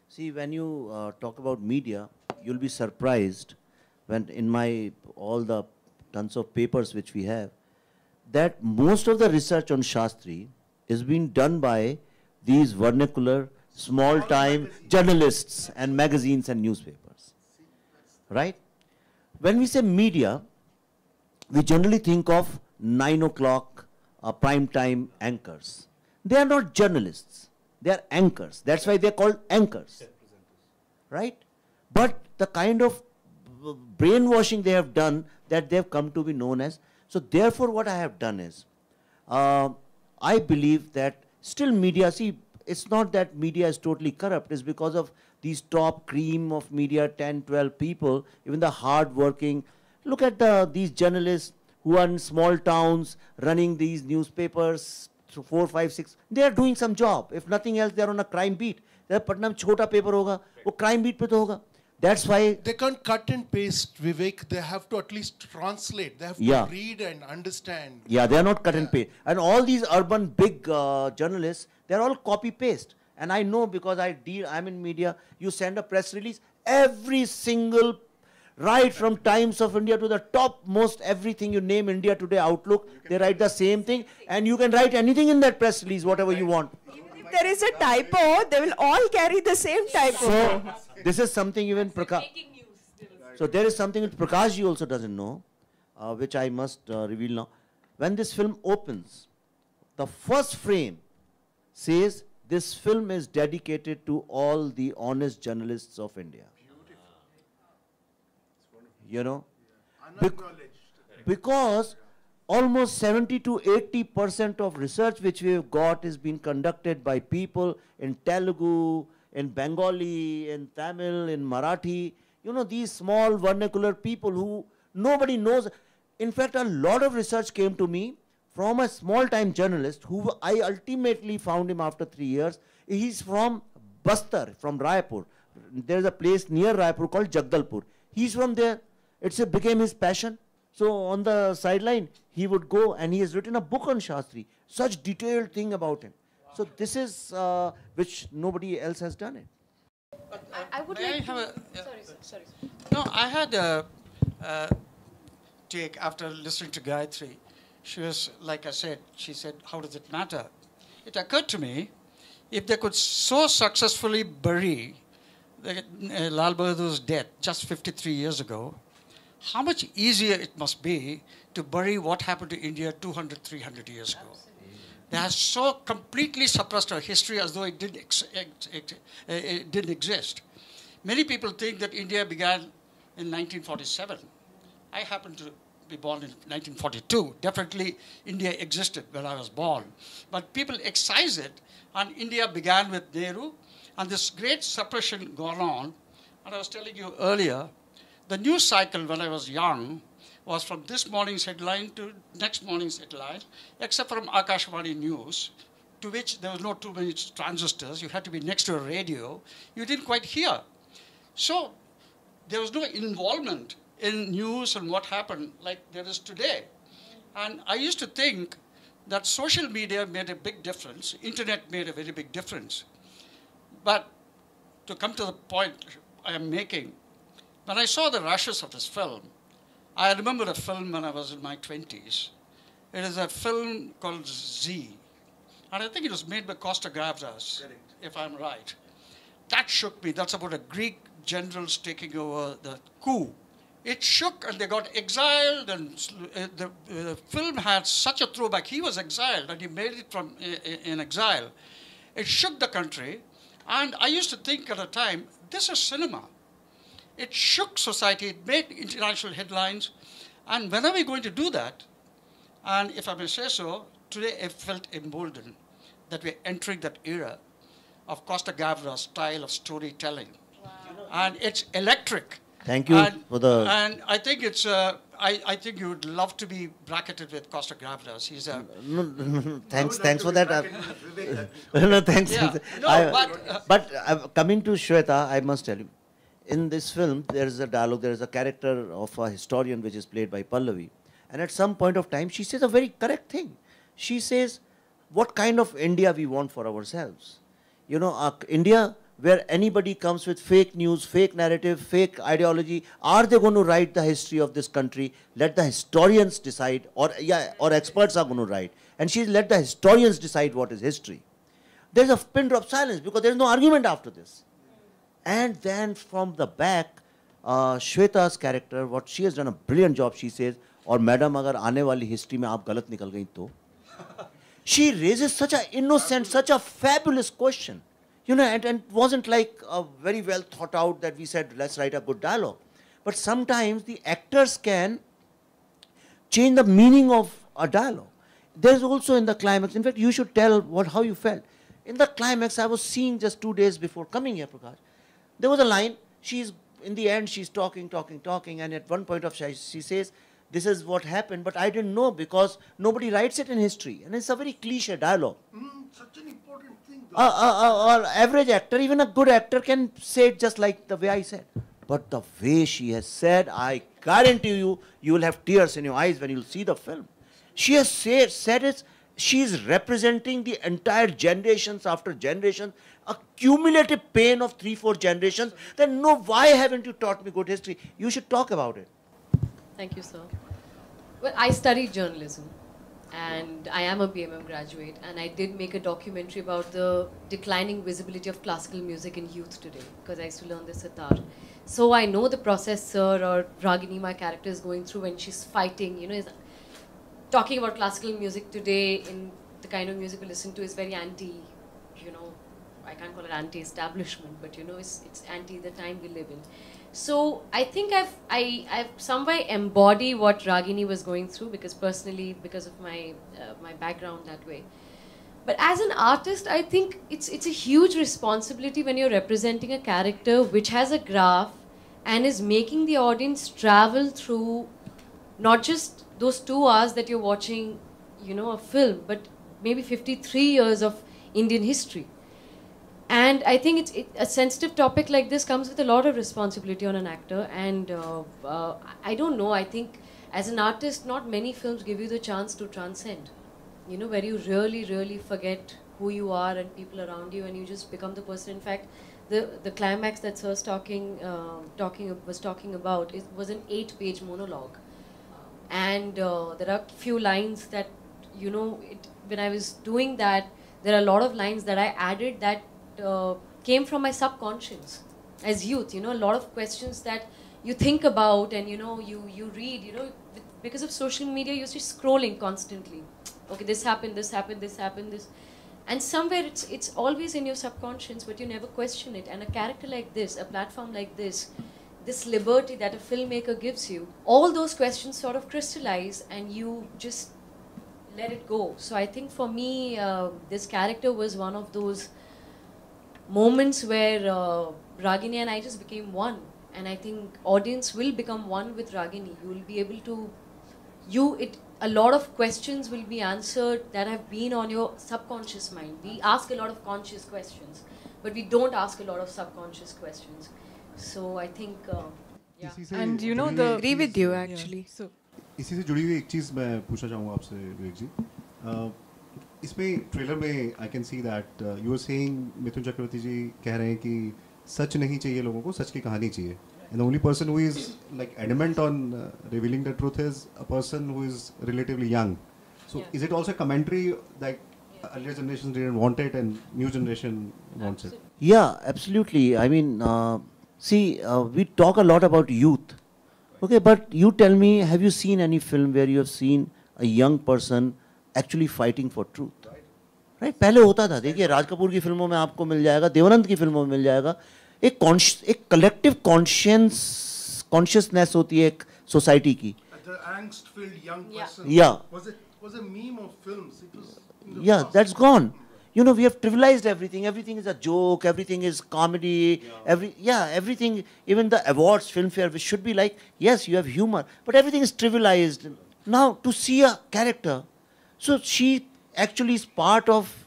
See, when you talk about media, you'll be surprised when in all the tons of papers which we have, that most of the research on Shastri is being done by these vernacular, small-time journalists and magazines and newspapers, right? When we say media, we generally think of 9 o'clock prime-time anchors. They are not journalists. They are anchors. That's why they're called anchors, right? But the kind of brainwashing they have done, that they've come to be known as. So therefore what I have done is, I believe that still media, see, it's not that media is totally corrupt. It's because of these top cream of media, 10, 12 people, even the hard-working. Look at these journalists who are in small towns running these newspapers, so 4, 5, 6. They are doing some job. If nothing else, they are on a crime beat. Patna mein chota paper hoga, wo crime beat pe to hoga. That's why they can't cut and paste, Vivek. They have to at least translate. They have to read and understand. Yeah, they are not cut and paste. And all these urban big journalists, they're all copy paste. And I know because I'm in media. You send a press release, every single, right from Times of India to the topmost everything you name India Today, Outlook, they write the same thing, and you can write anything in that press release, whatever you want. If there is a typo, they will all carry the same typo. So this is something even Prakash. So there is something that Prakash ji also doesn't know, which I must reveal now. When this film opens, the first frame says this film is dedicated to all the honest journalists of India. You know, because almost 70 to 80% of research which we have got is being conducted by people in Telugu, in Bengali, in Tamil, in Marathi. You know, these small vernacular people who nobody knows. In fact, a lot of research came to me from a small-time journalist who I ultimately found him after 3 years. He's from Bastar, from Raipur. There's a place near Raipur called Jagdalpur. He's from there. It became his passion. So on the sideline, he would go and he has written a book on Shastri. Such detailed thing about him. So this is which nobody else has done it. I would like to... Sorry. No, I had a take after listening to Gayatri. She was, like I said, she said, how does it matter? It occurred to me, if they could so successfully bury Lal Bahadur's death just 53 years ago, how much easier it must be to bury what happened to India 200, 300 years ago. They have so completely suppressed our history as though it didn't exist. Many people think that India began in 1947. I happen to be born in 1942. Definitely India existed when I was born. But people excise it, and India began with Nehru, and this great suppression gone on. And I was telling you earlier, the news cycle when I was young was from this morning's headline to next morning's headline, except from Akashvani News, to which there was no too many transistors. You had to be next to a radio. You didn't quite hear. So there was no involvement in news and what happened like there is today. And I used to think that social media made a big difference. Internet made a very big difference. But to come to the point I am making, when I saw the rushes of this film, I remember a film when I was in my 20s. It is a film called Z. And I think it was made by Costa Gavras, if I'm right. That shook me. That's about a Greek generals taking over the coup. It shook and they got exiled, and the film had such a throwback. He was exiled and he made it from in exile. It shook the country. And I used to think at the time, this is cinema. It shook society, it made international headlines. And when are we going to do that? And if I may say so, today I felt emboldened that we're entering that era of Costa Gavras' style of storytelling. Wow. And it's electric. Thank you for the... And I think it's... I think you would love to be bracketed with Costa Gavras. He's a... No, thanks for that. No, thanks. Yeah. No, but coming to Shweta, I must tell you, in this film, there is a dialogue, there is a character of a historian which is played by Pallavi. And at some point of time, she says a very correct thing. She says, what kind of India we want for ourselves? You know, India where anybody comes with fake news, fake narrative, fake ideology. Are they going to write the history of this country? Let the historians decide, or experts are going to write. And she let the historians decide what is history. There's a pin drop silence because there's no argument after this. And then from the back, Shweta's character, what she has done a brilliant job, she says, or madam, agar aane wali history mein aap galat nikal gayi to. She raises such an innocent, such a fabulous question. You know, and it wasn't like very well thought out that we said, let's write a good dialogue. But sometimes the actors can change the meaning of a dialogue. There's also in the climax, in fact, you should tell how you felt. In the climax, I was seeing just 2 days before coming here, Prakash. There was a line, in the end, she's talking, and at one point of she says, this is what happened, but I didn't know because nobody writes it in history. And it's a very cliche dialogue. Such an important thing. An average actor, even a good actor, can say it just like the way I said. But the way she has said, I guarantee you, you will have tears in your eyes when you'll see the film. She has said it, she is representing the entire generations after generations, a cumulative pain of 3-4 generations. Then no, why haven't you taught me good history? You should talk about it. Thank you, sir. Well, I studied journalism and I am a BMM graduate, and I did make a documentary about the declining visibility of classical music in youth today because I used to learn the sitar. So I know the process Sir or Ragini, my character, is going through when she's fighting, you know, is talking about classical music today in the kind of music we listen to is very anti, you know, I can't call it anti-establishment, but you know, it's anti the time we live in. So I think I've somewhere embody what Ragini was going through because personally, because of my my background that way. But as an artist, I think it's a huge responsibility when you're representing a character which has a graph and is making the audience travel through not just those 2 hours that you're watching, you know, a film, but maybe 53 years of Indian history. And I think a sensitive topic like this comes with a lot of responsibility on an actor. And I don't know, I think as an artist, not many films give you the chance to transcend. You know, where you really, really forget who you are and people around you, and you just become the person. In fact, the climax that Sir's was talking about was an 8-page monologue. And there are few lines that, you know, when I was doing that, there are a lot of lines that I added that came from my subconscious as youth. You know, a lot of questions that you think about and, you know, you read, you know, because of social media, you're just scrolling constantly. Okay, this happened, this happened, this happened, this. And somewhere it's always in your subconscious, but you never question it. And a character like this, a platform like this liberty that a filmmaker gives you, all those questions sort of crystallize and you just let it go. So I think for me, this character was one of those moments where Ragini and I just became one. And I think audience will become one with Ragini. You will be able to, a lot of questions will be answered that have been on your subconscious mind. We ask a lot of conscious questions, but we don't ask a lot of subconscious questions. So I think, yeah. And you know, I agree with you actually. So इसी से जुड़ी हुई एक चीज़ मैं पूछना चाहूँगा आपसे विवेक जी. इसमें ट्रेलर में I can see that you are saying, Mithun Chakraborty ji कह रहे हैं कि सच नहीं चाहिए लोगों को, सच की कहानी चाहिए. And the only person who is like adamant on revealing the truth is a person who is relatively young. So is it also a commentary that earlier generations didn't want it and new generation wants it? Yeah, absolutely. I mean, see, we talk a lot about youth. Okay, but you tell me, have you seen any film where you have seen a young person actually fighting for truth? Right? पहले होता था, देखिए राज कपूर की फिल्मों में आपको मिल जाएगा, देवानंद की फिल्मों में मिल जाएगा. एक कलेक्टिव कॉन्शियसनेस होती है एक सोसाइटी की. The angst-filled young person. Yeah. Was a meme of films. It was Yeah, that's gone. You know, we have trivialized everything. Everything is a joke. Everything is comedy. Everything. Even the awards, Filmfare, which should be like, yes, you have humor, but everything is trivialized. Now, to see a character, so she actually is part of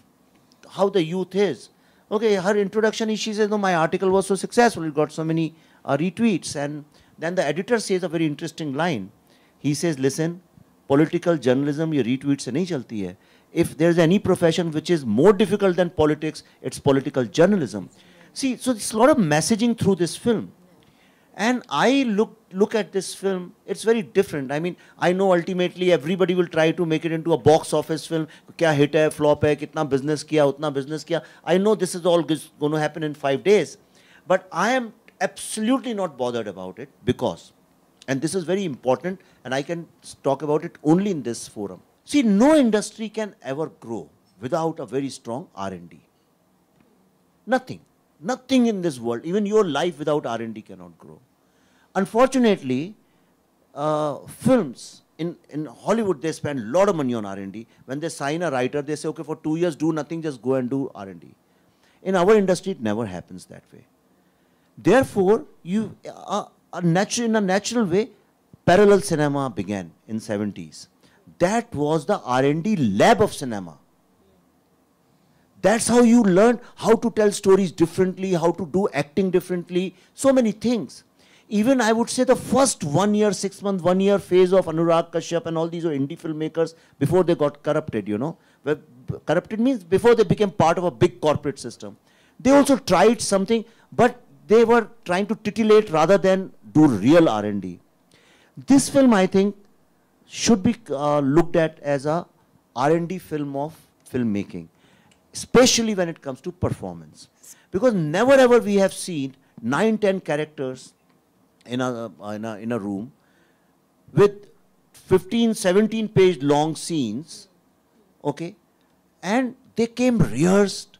how the youth is. Okay, her introduction is, she says, no, my article was so successful, it got so many retweets. And then the editor says a very interesting line. He says, listen, political journalism, ये retweets से नहीं चलती है. If there's any profession which is more difficult than politics, it's political journalism. See, so there's a lot of messaging through this film. And I look at this film, it's very different. I mean, I know ultimately everybody will try to make it into a box office film. क्या hit है, flop है, कितना business किया, उतना business किया. I know this is all going to happen in 5 days. But I am absolutely not bothered about it because, and this is very important, and I can talk about it only in this forum. See, no industry can ever grow without a very strong R&D. Nothing. Nothing in this world, even your life without R&D cannot grow. Unfortunately, films in Hollywood, they spend a lot of money on R&D. When they sign a writer, they say, okay, for 2 years, do nothing, just go and do R&D. In our industry, it never happens that way. Therefore, in a natural way, parallel cinema began in 70s. That was the R&D lab of cinema. That's how you learn how to tell stories differently, how to do acting differently, so many things. Even I would say the first 1 year, 6 month, 1 year phase of Anurag Kashyap and all these were indie filmmakers before they got corrupted, you know. Well, corrupted means before they became part of a big corporate system. They also tried something, but they were trying to titillate rather than do real R&D. This film, I think, should be looked at as a R&D film of filmmaking, especially when it comes to performance. Because never ever we have seen 9-10 characters in a room with 15-17 page long scenes, okay, and they came rehearsed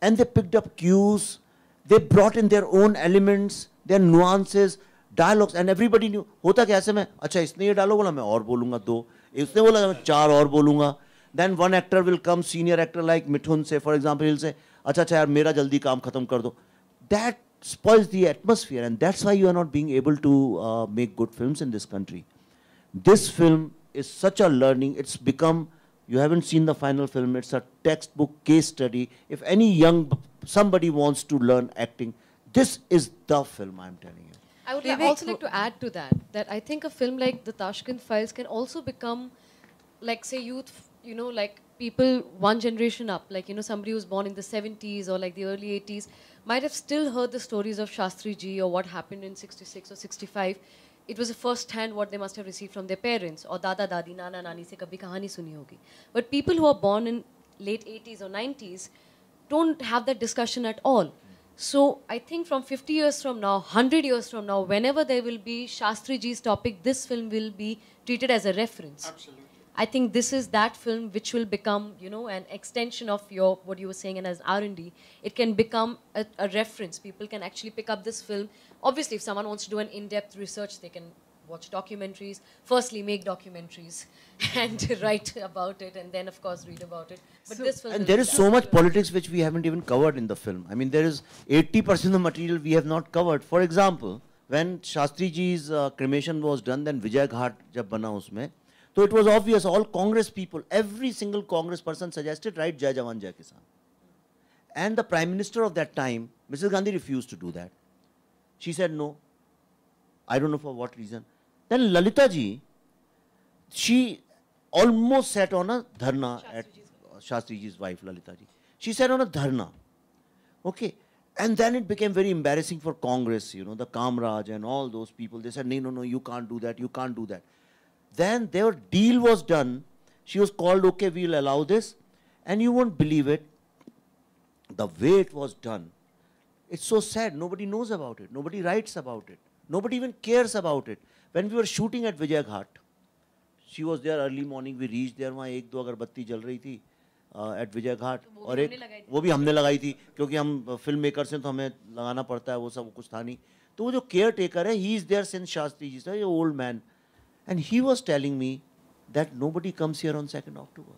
and they picked up cues, they brought in their own elements, their nuances, dialogues, and everybody knew. होता क्या ऐसे में, अच्छा इसने ये डालो बोला मैं और बोलूँगा 2, इसने बोला मैं 4 और बोलूँगा. Then one actor will come, senior actor like Mithun say, for example, he'll say, अच्छा अच्छा यार मेरा जल्दी काम खत्म कर दो. That spoils the atmosphere, and that's why you are not being able to make good films in this country. This film is such a learning. It's become, you haven't seen the final film, it's a textbook case study. If any somebody wants to learn acting, this is the film, I'm telling you. I would also like to add to that I think a film like The Tashkent Files can also become, like say youth, you know, like people one generation up, like, you know, somebody who's born in the 70s or like the early 80s, might have still heard the stories of Shastri Ji or what happened in 66 or 65. It was a first hand what they must have received from their parents, or Dada Dadi, Nana Nani se kabhi kahani suni hogi. But people who are born in late 80s or 90s don't have that discussion at all. So I think from 50 years from now, 100 years from now, whenever there will be Shastri Ji's topic, this film will be treated as a reference. Absolutely. I think this is that film which will become, you know, an extension of your, what you were saying, and as R&D, it can become a reference. People can actually pick up this film. Obviously, if someone wants to do an in-depth research, they can watch documentaries. Firstly, make documentaries and write about it, and then, of course, read about it. But this film, and there is so much politics which we haven't even covered in the film. I mean, there is 80% of the material we have not covered. For example, when Shastri Ji's cremation was done, then Vijay Ghat jab bana usme, so it was obvious, all Congress people, every single Congress person suggested, write Jai Jawan Jai Kisan. And the Prime Minister of that time, Mrs. Gandhi, refused to do that. She said no. I don't know for what reason. Then Lalita Ji, she almost sat on a dharna at Shastri Ji's wife, Lalita Ji. She sat on a dharna. Okay. And then it became very embarrassing for Congress, you know, the Kamraj and all those people. They said, no, you can't do that, you can't do that. Then their deal was done. She was called, okay, we'll allow this. And you won't believe it, the way it was done. It's so sad. Nobody knows about it. Nobody writes about it. Nobody even cares about it. When we were shooting at Vijay Ghat, she was there early morning. We reached there. वहाँ 1-2 अगरबत्ती जल रही थी at Vijay Ghat. और एक वो भी हमने लगाई थी क्योंकि हम फिल्म मेकर्स हैं तो हमें लगाना पड़ता है, वो सब कुछ था नहीं. तो वो जो केयर टेकर है, he is there since Shastri Ji, so old man. And he was telling me that nobody comes here on 2nd October.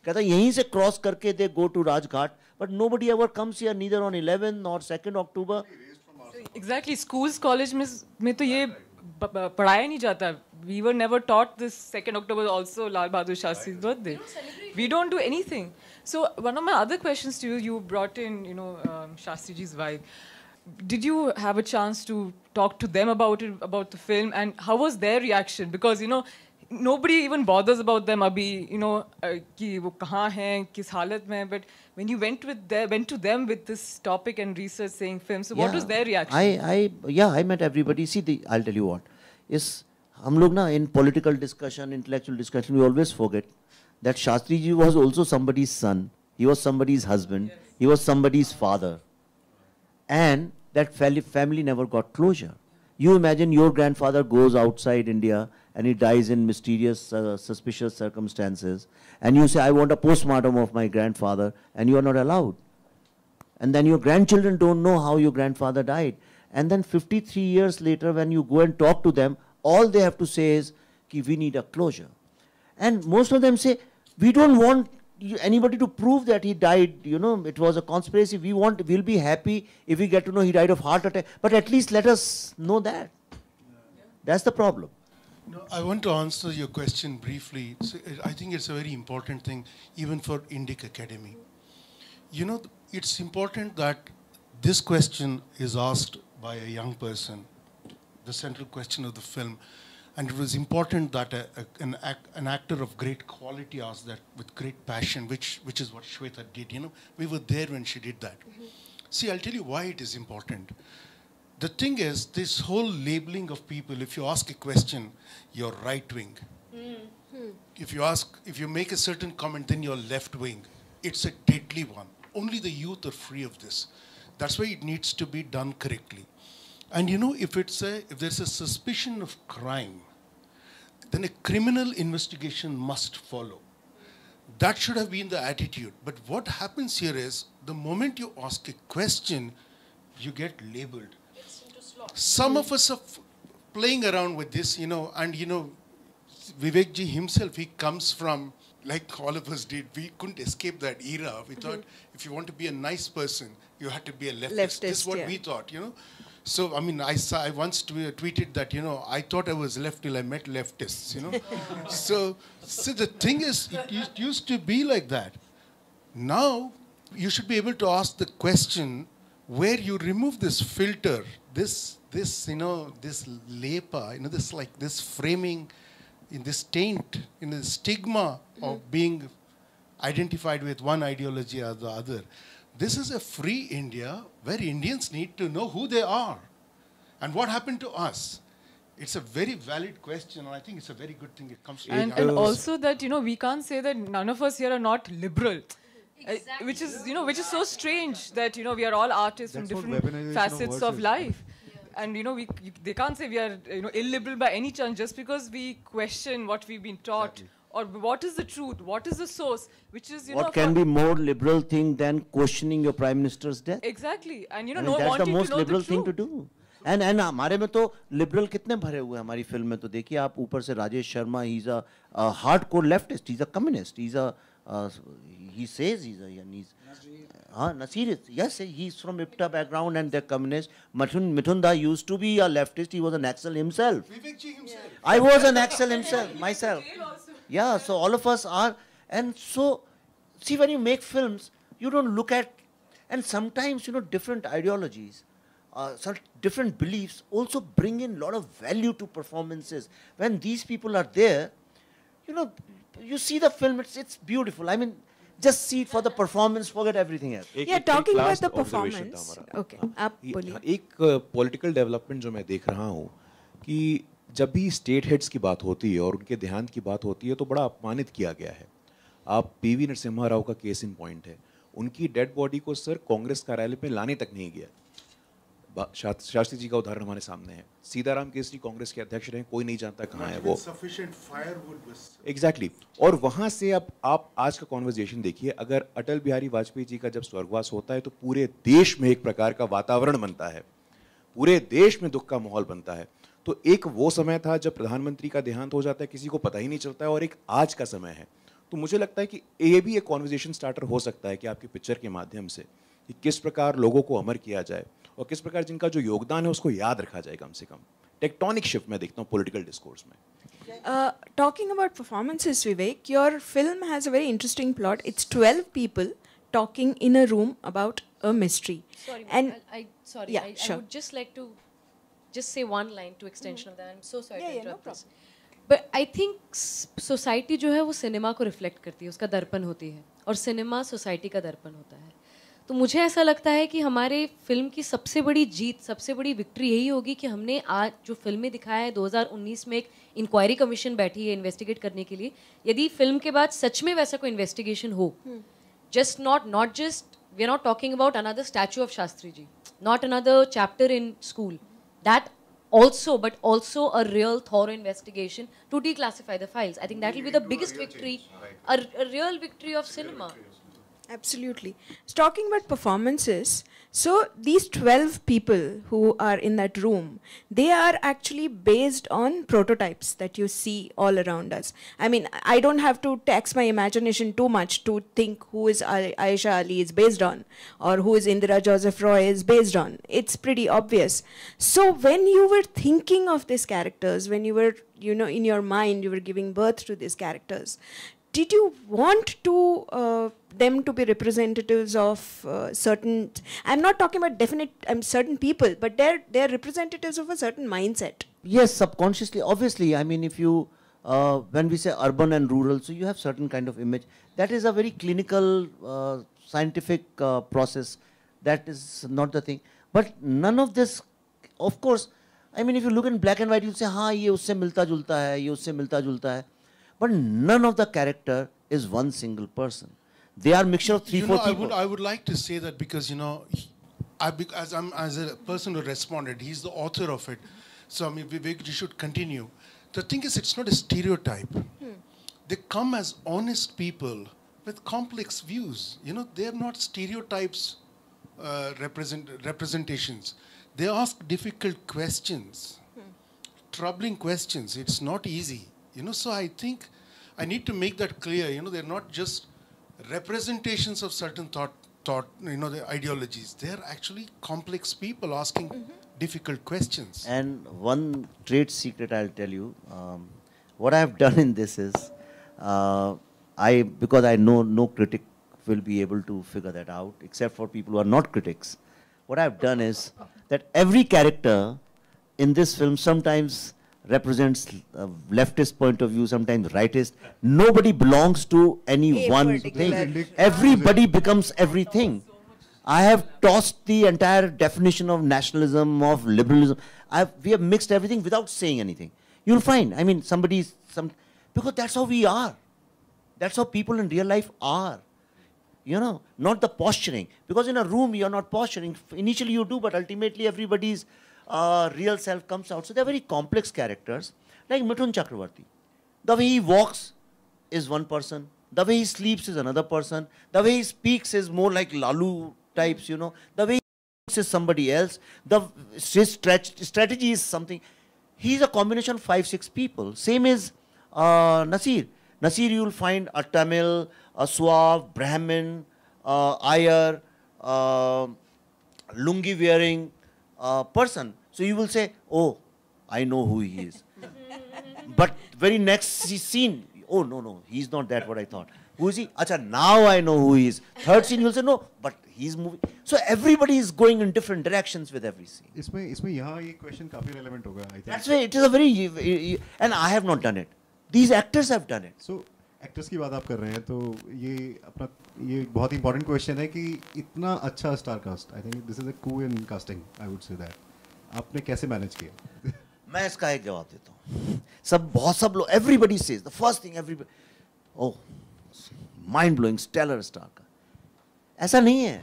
कहता यहीं से क्रॉस करके they go to Rajghat, but nobody ever comes here, neither on 11th or 2nd October. Exactly. Schools, college में तो ये पढ़ाया नहीं जाता. We were never taught this 2nd October also Lal Bahadur Shastri's birthday. We don't do anything. So one of my other questions to you, you brought in, you know, Shastri Ji's wife. Did you have a chance to talk to them about it, about the film, and how was their reaction? Because, you know, nobody even bothers about them abhi, you know, कि वो कहाँ हैं, किस हालत में. But when you went to them with this topic and research saying film, so what was their reaction? I met everybody. See, I'll tell you what. हम लोग ना in political discussion, intellectual discussion, we always forget that Shastri Ji was also somebody's son. He was somebody's husband. Yes. He was somebody's father. And that family never got closure. You imagine your grandfather goes outside India and he dies in mysterious, suspicious circumstances. And you say, I want a postmortem of my grandfather, and you are not allowed. And then your grandchildren don't know how your grandfather died. And then 53 years later, when you go and talk to them, all they have to say is, कि we need a closure. And most of them say, we don't want anybody to prove that he died, it was a conspiracy. We'll be happy if we get to know he died of heart attack, but at least let us know that. That's the problem. No, I want to answer your question briefly. I think it's a very important thing, even for Indic Academy. It's important that this question is asked by a young person, the central question of the film. And it was important that an actor of great quality asked that with great passion, which is what Shweta did. We were there when she did that. See, I'll tell you why it is important. The thing is, this whole labeling of people, if you ask a question, you're right wing. If you make a certain comment, then you're left wing. It's a deadly one. Only the youth are free of this. That's why it needs to be done correctly. And if there's a suspicion of crime, then a criminal investigation must follow. That should have been the attitude. But what happens here is, the moment you ask a question, you get labeled. Some of us are playing around with this, and Vivek ji himself, he comes from, like all of us did, we couldn't escape that era. We thought if you want to be a nice person, you had to be a leftist. This is what we thought, So, I once tweeted that, I thought I was left till I met leftists, So the thing is, it used to be like that. Now, you should be able to ask the question where you remove this filter, this lepa, this framing, in this taint, in the stigma of being identified with one ideology or the other. This is a free India where Indians need to know who they are and what happened to us. It's a very valid question, and I think it's a very good thing it comes to. And also that, we can't say that none of us here are not liberal. Exactly. Which is so strange that, we are all artists from different facets of life. Yeah. And, they can't say we are, illiberal by any chance just because we question what we've been taught. Exactly. Or what is the truth? What is the source? Which is, what can be more liberal thing than questioning your prime minister's death? Exactly. And, that's the most liberal thing to do. And हमारे में तो liberal कितने भरे हुए हैं हमारी film में तो देखिए आप ऊपर से Rajesh Sharma, he's a hardcore leftist, he's a communist, he says Nasir, yes, he's from IPTA background and they're communist. Mithun Da used to be a leftist, he was an Naxal himself. I was an Naxal myself. Yeah, so all of us are. And so, see, when you make films, you don't look at, and sometimes, different ideologies, different beliefs also bring in a lot of value to performances. When these people are there, you see the film, it's beautiful. Just see it for the performance, forget everything else. Talking about the performance. Okay, आप बोलिए. एक political development जो मैं देख रहा हूँ कि जब भी स्टेट हेड्स की बात होती है और उनके देहांत की बात होती है तो बड़ा अपमानित किया गया है. आप पीवी नरसिम्हा राव का केस इन पॉइंट है. उनकी डेड बॉडी को सर कांग्रेस कार्यालय में लाने तक नहीं गया. शास्त्री जी का उदाहरण हमारे सामने है. सीताराम केसरी कांग्रेस के अध्यक्ष रहे, कोई नहीं जानता कहाँ है वो. एग्जैक्टली. और वहाँ से अब आप आज का कॉन्वर्जेशन देखिए. अगर अटल बिहारी वाजपेयी जी का जब स्वर्गवास होता है तो पूरे देश में एक प्रकार का वातावरण बनता है, पूरे देश में दुख का माहौल बनता है. तो एक वो समय था जब प्रधानमंत्री का देहांत हो जाता है, किसी को पता ही नहीं चलता है, और एक आज का समय है. तो मुझे लगता है कि ये भी एक कॉन्वर्जेशन स्टार्टर हो सकता है कि आपकी पिक्चर के माध्यम से कि किस प्रकार लोगों को अमर किया जाए और किस प्रकार जिनका जो योगदान है उसको याद रखा जाए. कम से कम टेक्टोनिक शिफ्ट मैं देखता हूँ पॉलिटिकल डिस्कोर्स में. Talking about performances, Vivek, your film has a very interesting plot. It's 12 people talking in a room about a mystery. Sorry, and I sure. would just like to just say one line to extension of that. I'm so sorry to interrupt no this. But I think society जो है वो cinema को reflect करती है, उसका दर्पण होती है, और सिनेमा सोसाइटी का दर्पण होता है. तो मुझे ऐसा लगता है कि हमारे फिल्म की सबसे बड़ी जीत, सबसे बड़ी विक्ट्री यही होगी कि हमने आज जो फिल्में दिखाया है, 2019 में एक इंक्वायरी कमीशन बैठी है इन्वेस्टिगेट करने के लिए. यदि फिल्म के बाद सच में वैसा कोई इन्वेस्टिगेशन हो, just not just we are not talking about another statue of Shastri ji, not another chapter in school, that also, but also a real thorough investigation to declassify the files. I think that will be the biggest victory, a real victory of cinema. Absolutely. Talking about performances, so these 12 people who are in that room, they are actually based on prototypes that you see all around us. I mean, I don't have to tax my imagination too much to think who is Aisha Ali is based on, or who is Indira Joseph Roy is based on. It's pretty obvious. So when you were thinking of these characters, when you were, you know, in your mind, you were giving birth to these characters, did you want to them to be representatives of certain? I'm not talking about definite certain people, but they're representatives of a certain mindset. Yes, subconsciously, obviously. I mean, if you when we say urban and rural, so you have certain kind of image. That is a very clinical, scientific process. That is not the thing. But none of this, of course. I mean, if you look in black and white, you'll say, "हाँ, ये उससे मिलता जुलता है, ये उससे मिलता जुलता है." But none of the character is one single person. They are mixture of three, four people. I would like to say that because, you know, as a person who responded, he's the author of it. So, I mean, Vivek, you should continue. The thing is, it's not a stereotype. They come as honest people with complex views. You know, they're not stereotypes, representations. They ask difficult questions, troubling questions. It's not easy. You know, so I think I need to make that clear. You know, they're not just representations of certain thought, you know, the ideologies. They're actually complex people asking difficult questions. And one trade secret I'll tell you, what I've done in this is, because I know no critic will be able to figure that out, except for people who are not critics. What I've done is that every character in this film sometimes represents leftist point of view, sometimes rightist. Nobody belongs to any one thing. Everybody becomes everything. I have tossed the entire definition of nationalism, of liberalism. We have mixed everything without saying anything. You'll find, I mean, because that's how we are. That's how people in real life are. You know, not the posturing. Because in a room, you're not posturing. Initially you do, but ultimately everybody's real self comes out. So they're very complex characters, like Mithun Chakravarti. The way he walks is one person. The way he sleeps is another person. The way he speaks is more like Lalu types, you know. The way he thinks is somebody else. His strategy is something. He's a combination of 5-6 people. Same as Nasir. Nasir, you will find a Tamil, a Suave, Brahmin, Iyer, lungi wearing person. So you will say, oh, I know who he is. But very next scene, oh, no, he's not that what I thought. Who is he? Acha, now I know who he is. Third scene, you'll say, no, but he's moving. So everybody is going in different directions with every scene. इसमें यहाँ ये question काफी relevant होगा, I think. That's why it is a very, and I have not done it. These actors have done it. So, actors की बात आप कर रहे हैं, तो ये बहुत important question है कि इतना अच्छा star cast. I think this is a coup in casting. I would say that. आपने कैसे manage किया? मैं इसका एक जवाब देता हूँ. सब लोग, everybody says the first thing, everybody, oh, mind blowing, stellar star का. ऐसा नहीं है.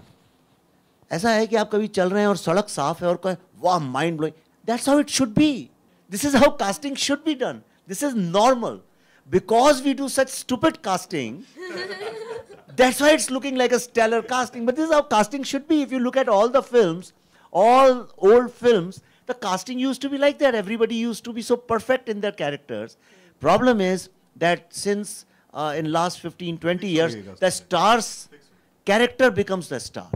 ऐसा है कि आप कभी चल रहे हैं और सड़क साफ है और कहें, वाह, mind blowing. That's how it should be. This is how casting should be done. This is normal. Because we do such stupid casting, that's why it's looking like a stellar casting. But this is how casting should be. If you look at all the films, all old films, the casting used to be like that. Everybody used to be so perfect in their characters. Problem is that since in last 15, 20 years, the star's character becomes the star.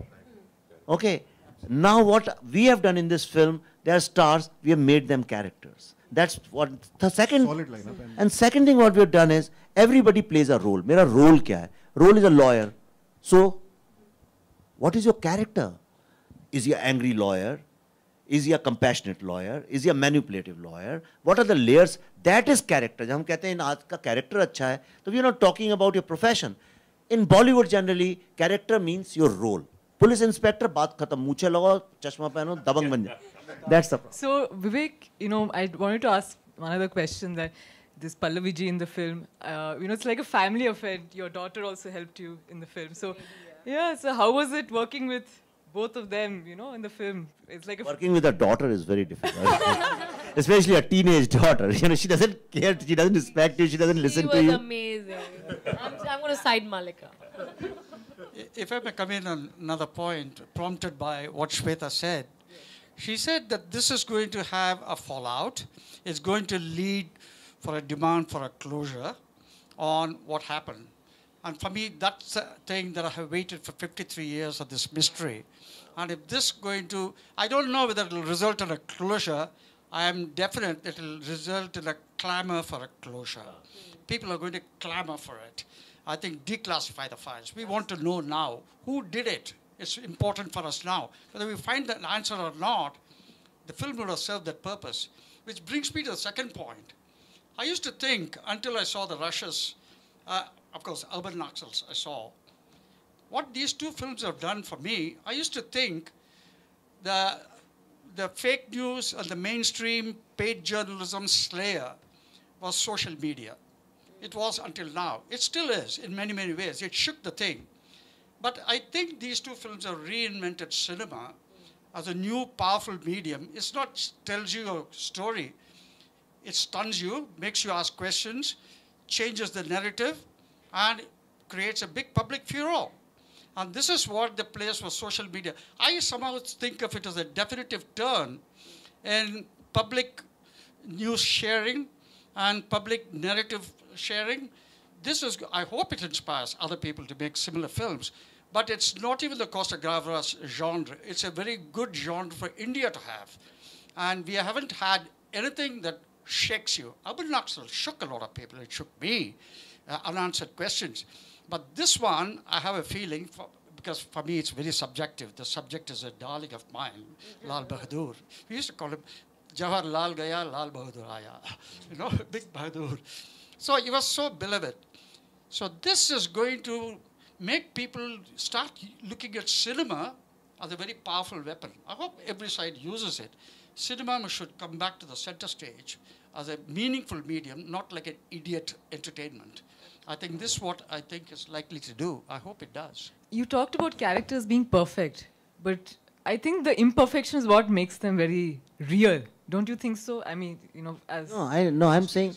Okay. Now what we have done in this film, they are stars, we have made them characters. That's what the second. Solid lineup. And second thing what we have done is everybody plays a role. Mera role kya hai? Role is a lawyer. So, what is your character? Is he an angry lawyer? Is he a compassionate lawyer? Is he a manipulative lawyer? What are the layers? That is character. जब हम कहते हैं आज का character अच्छा है, तो we are not talking about your profession. In Bollywood generally, character means your role. Police inspector, बात खत्म, मूछे लगाओ, चश्मा पहनो, दबंग बन जाओ. That's the problem. So, Vivek, you know, I wanted to ask one other question that this Pallavi ji in the film, you know, it's like a family affair. Your daughter also helped you in the film. So, yeah, so how was it working with both of them, you know, in the film? It's like working with a daughter is very difficult. Especially a teenage daughter. You know, she doesn't care, she doesn't respect you, she doesn't listen to you. She was amazing. I'm going to side Malika. If I may come in on another point, prompted by what Shweta said, she said that this is going to have a fallout. It's going to lead for a demand for a closure on what happened. And for me, that's a thing that I have waited for 53 years of this mystery. And if this going to, I don't know whether it will result in a closure. I am definite it will result in a clamor for a closure. People are going to clamor for it. I think declassify the files. We want to know now who did it. It's important for us now. Whether we find that answer or not, the film would have served that purpose. Which brings me to the second point. I used to think, until I saw the rushes, of course, Urban Naxals I saw, what these two films have done for me, I used to think the fake news and the mainstream paid journalism slayer was social media. It was until now. It still is in many, many ways. It shook the thing. But I think these two films have reinvented cinema as a new powerful medium. It's not tells you a story. It stuns you, makes you ask questions, changes the narrative, and creates a big public furor. And this is what the place for social media. I somehow think of it as a definitive turn in public news sharing and public narrative sharing. This is, I hope it inspires other people to make similar films. But it's not even the Costa Gavras genre. It's a very good genre for India to have. And we haven't had anything that shakes you. Urban Naxal shook a lot of people. It shook me, unanswered questions. But this one, I have a feeling, because for me it's very subjective. The subject is a darling of mine, Lal Bahadur. We used to call him Jawahar Lal Gaya, Lal Bahadur Aya. You know, Big Bahadur. So he was so beloved. So this is going to make people start looking at cinema as a very powerful weapon. I hope every side uses it. Cinema should come back to the center stage as a meaningful medium, not like an idiot entertainment. I think this is what I think is likely to do. I hope it does. You talked about characters being perfect, but I think the imperfection is what makes them very real. Don't you think so? I mean, you know, as... No, I'm saying,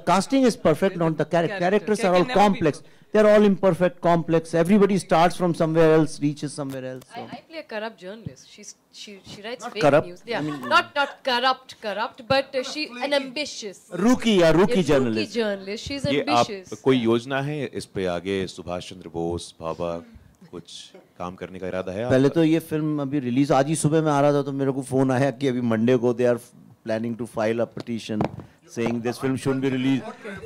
casting is perfect, not the character. Characters are all Can never be complex. They're all imperfect, complex. Everybody starts from somewhere else, reaches somewhere else. So. I play a corrupt journalist. She writes Not fake corrupt, news. Yeah, I mean, not corrupt, but she an ambitious. Rookie journalist. Rookie journalist. She's ये ambitious. आप कोई योजना है इस पे आगे सुभाष चंद्र बोस भाभा कुछ काम करने का इरादा है पहले तो ये फिल्म अभी रिलीज आज ही सुबह में आ रहा था तो मेरे को फोन आया कि अभी मंडे को they are planning to file a petition saying this film shouldn't be released.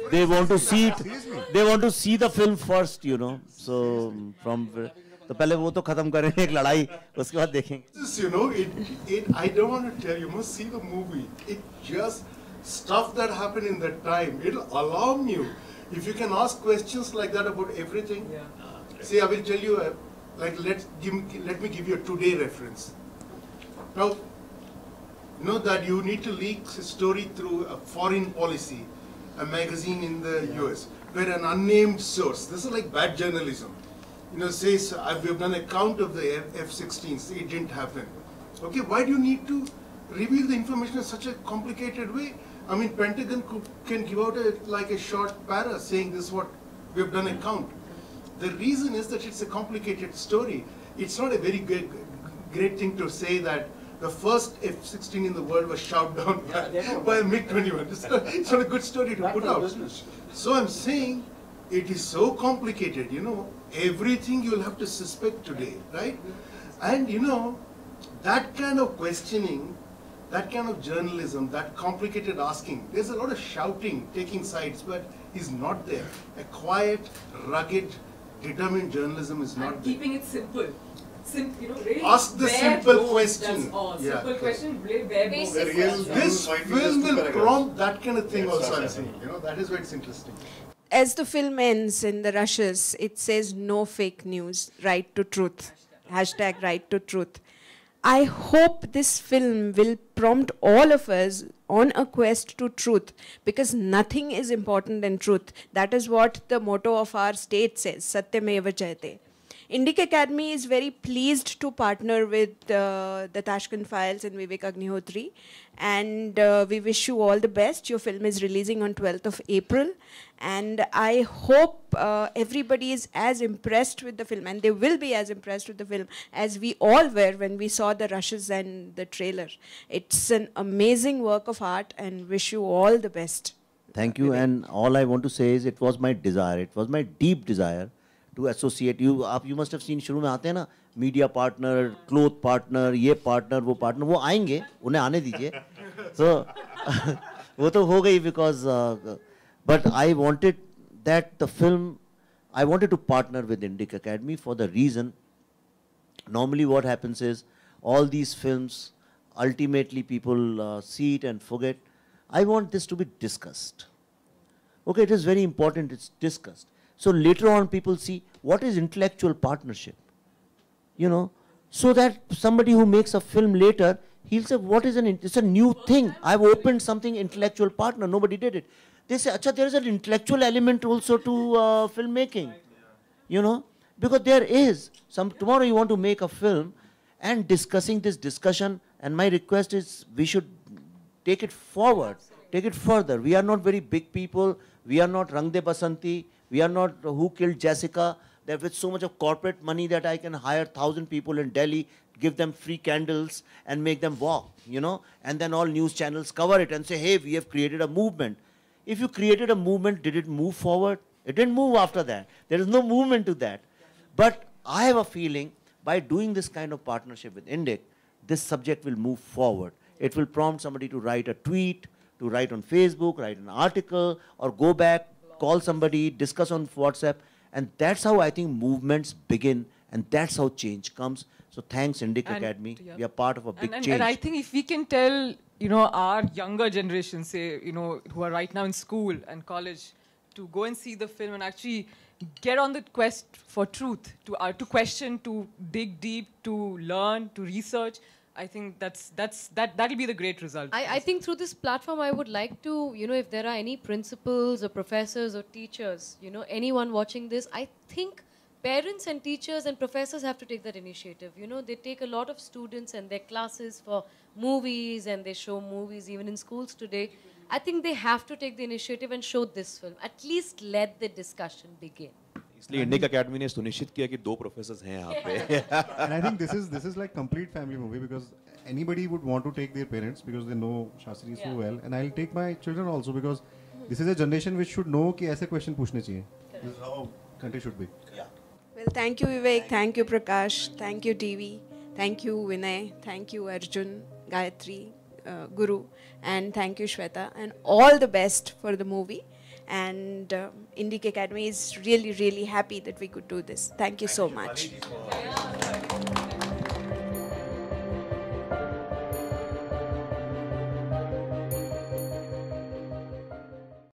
They want to see it. They want to see the film first, you know. So from तो पहले वो तो खत्म करें एक लड़ाई उसके बाद देखेंगे. You know, I don't want to tell you. You must see the movie. It just stuff that happened in that time. It'll alarm you if you can ask questions like that about everything. Yeah. See, I will tell you. Let me give you a today reference. Now. You know that you need to leak a story through a foreign policy, a magazine in the US, where an unnamed source, this is like bad journalism, you know, says, we've done a count of the F-16s, it didn't happen. Okay, why do you need to reveal the information in such a complicated way? I mean, Pentagon can give out like a short para saying this is what we've done a count. The reason is that it's a complicated story. It's not a very great thing to say that the first F-16 in the world was shot down by a MiG-21. It's not a good story to put out. So I'm saying it is so complicated, you know, everything you'll have to suspect today, right? And you know, that kind of questioning, that kind of journalism, that complicated asking, there's a lot of shouting, taking sides, but is not there. A quiet, rugged, determined journalism is not there. Keeping it simple. You know, really ask the simple question. That's all. Yeah. Simple question, really bare bones. This film will prompt that kind of thing also, I'm saying. You know, that is why it's interesting. As the film ends in the rushes, it says no fake news, right to truth. Hashtag right to truth. I hope this film will prompt all of us on a quest to truth, because nothing is important than truth. That is what the motto of our state says, Satyameva Jayate. Indic Academy is very pleased to partner with the Tashkent Files and Vivek Agnihotri, and we wish you all the best. Your film is releasing on 12th of April, and I hope everybody is as impressed with the film, and they will be as impressed with the film as we all were when we saw the rushes and the trailer. It's an amazing work of art, and wish you all the best. Thank you, and all I want to say is it was my desire, it was my deep desire to associate you. You must have seen शुरू में आते हैं ना, media partner, cloth partner, ये partner, वो आएंगे, उन्हें आने दीजिए. So वो तो हो गई because but I wanted that the film, I wanted to partner with Indic Academy for the reason, normally what happens is all these films, ultimately people see it and forget. I want this to be discussed. Okay, it is very important, it's discussed. So later on people see what is intellectual partnership, you know, so that somebody who makes a film later, he'll say, what is it's a new thing. I've opened something intellectual partner, nobody did it. They say, acha, there is an intellectual element also to filmmaking, you know, because there is. Tomorrow you want to make a film and discussing this discussion, and my request is we should take it forward, take it further. We are not very big people. We are not Rang De Basanti. We are not Who Killed Jessica. That with so much of corporate money that I can hire 1,000 people in Delhi, give them free candles and make them walk, you know, and then all news channels cover it and say, hey, we have created a movement. If you created a movement, did it move forward? It didn't move after that. There is no movement to that. But I have a feeling by doing this kind of partnership with Indic, this subject will move forward. It will prompt somebody to write a tweet, to write on Facebook, write an article, or go back, call somebody, discuss on WhatsApp. And that's how I think movements begin, and that's how change comes. So thanks, Indic Academy. Yeah. We are part of a big change. And I think if we can tell, you know, our younger generation, say, you know, who are right now in school and college, to go and see the film and actually get on the quest for truth, to question, to dig deep, to learn, to research, I think that'll be the great result. I think through this platform, I would like to, you know, if there are any principals or professors or teachers, you know, anyone watching this, I think parents and teachers and professors have to take that initiative. You know, they take a lot of students and their classes for movies, and they show movies even in schools today. I think they have to take the initiative and show this film. At least let the discussion begin. इसलिए Indic academy ने सुनिश्चित किया कि 2 professors हैं यहाँ पे. And I think this is like complete family movie, because anybody would want to take their parents because they know Shastri so well, and I'll take my children also because this is a generation which should know कि ऐसे question पूछने चाहिए. This is how country should be. Well, thank you, Vivek. Thank you, Prakash. Thank you, TV. Thank you, Vinay. Thank you, Arjun, Gayatri, Guru. And thank you, Shweta. And all the best for the movie. And Indic Academy is really, really happy that we could do this. Thank you so much.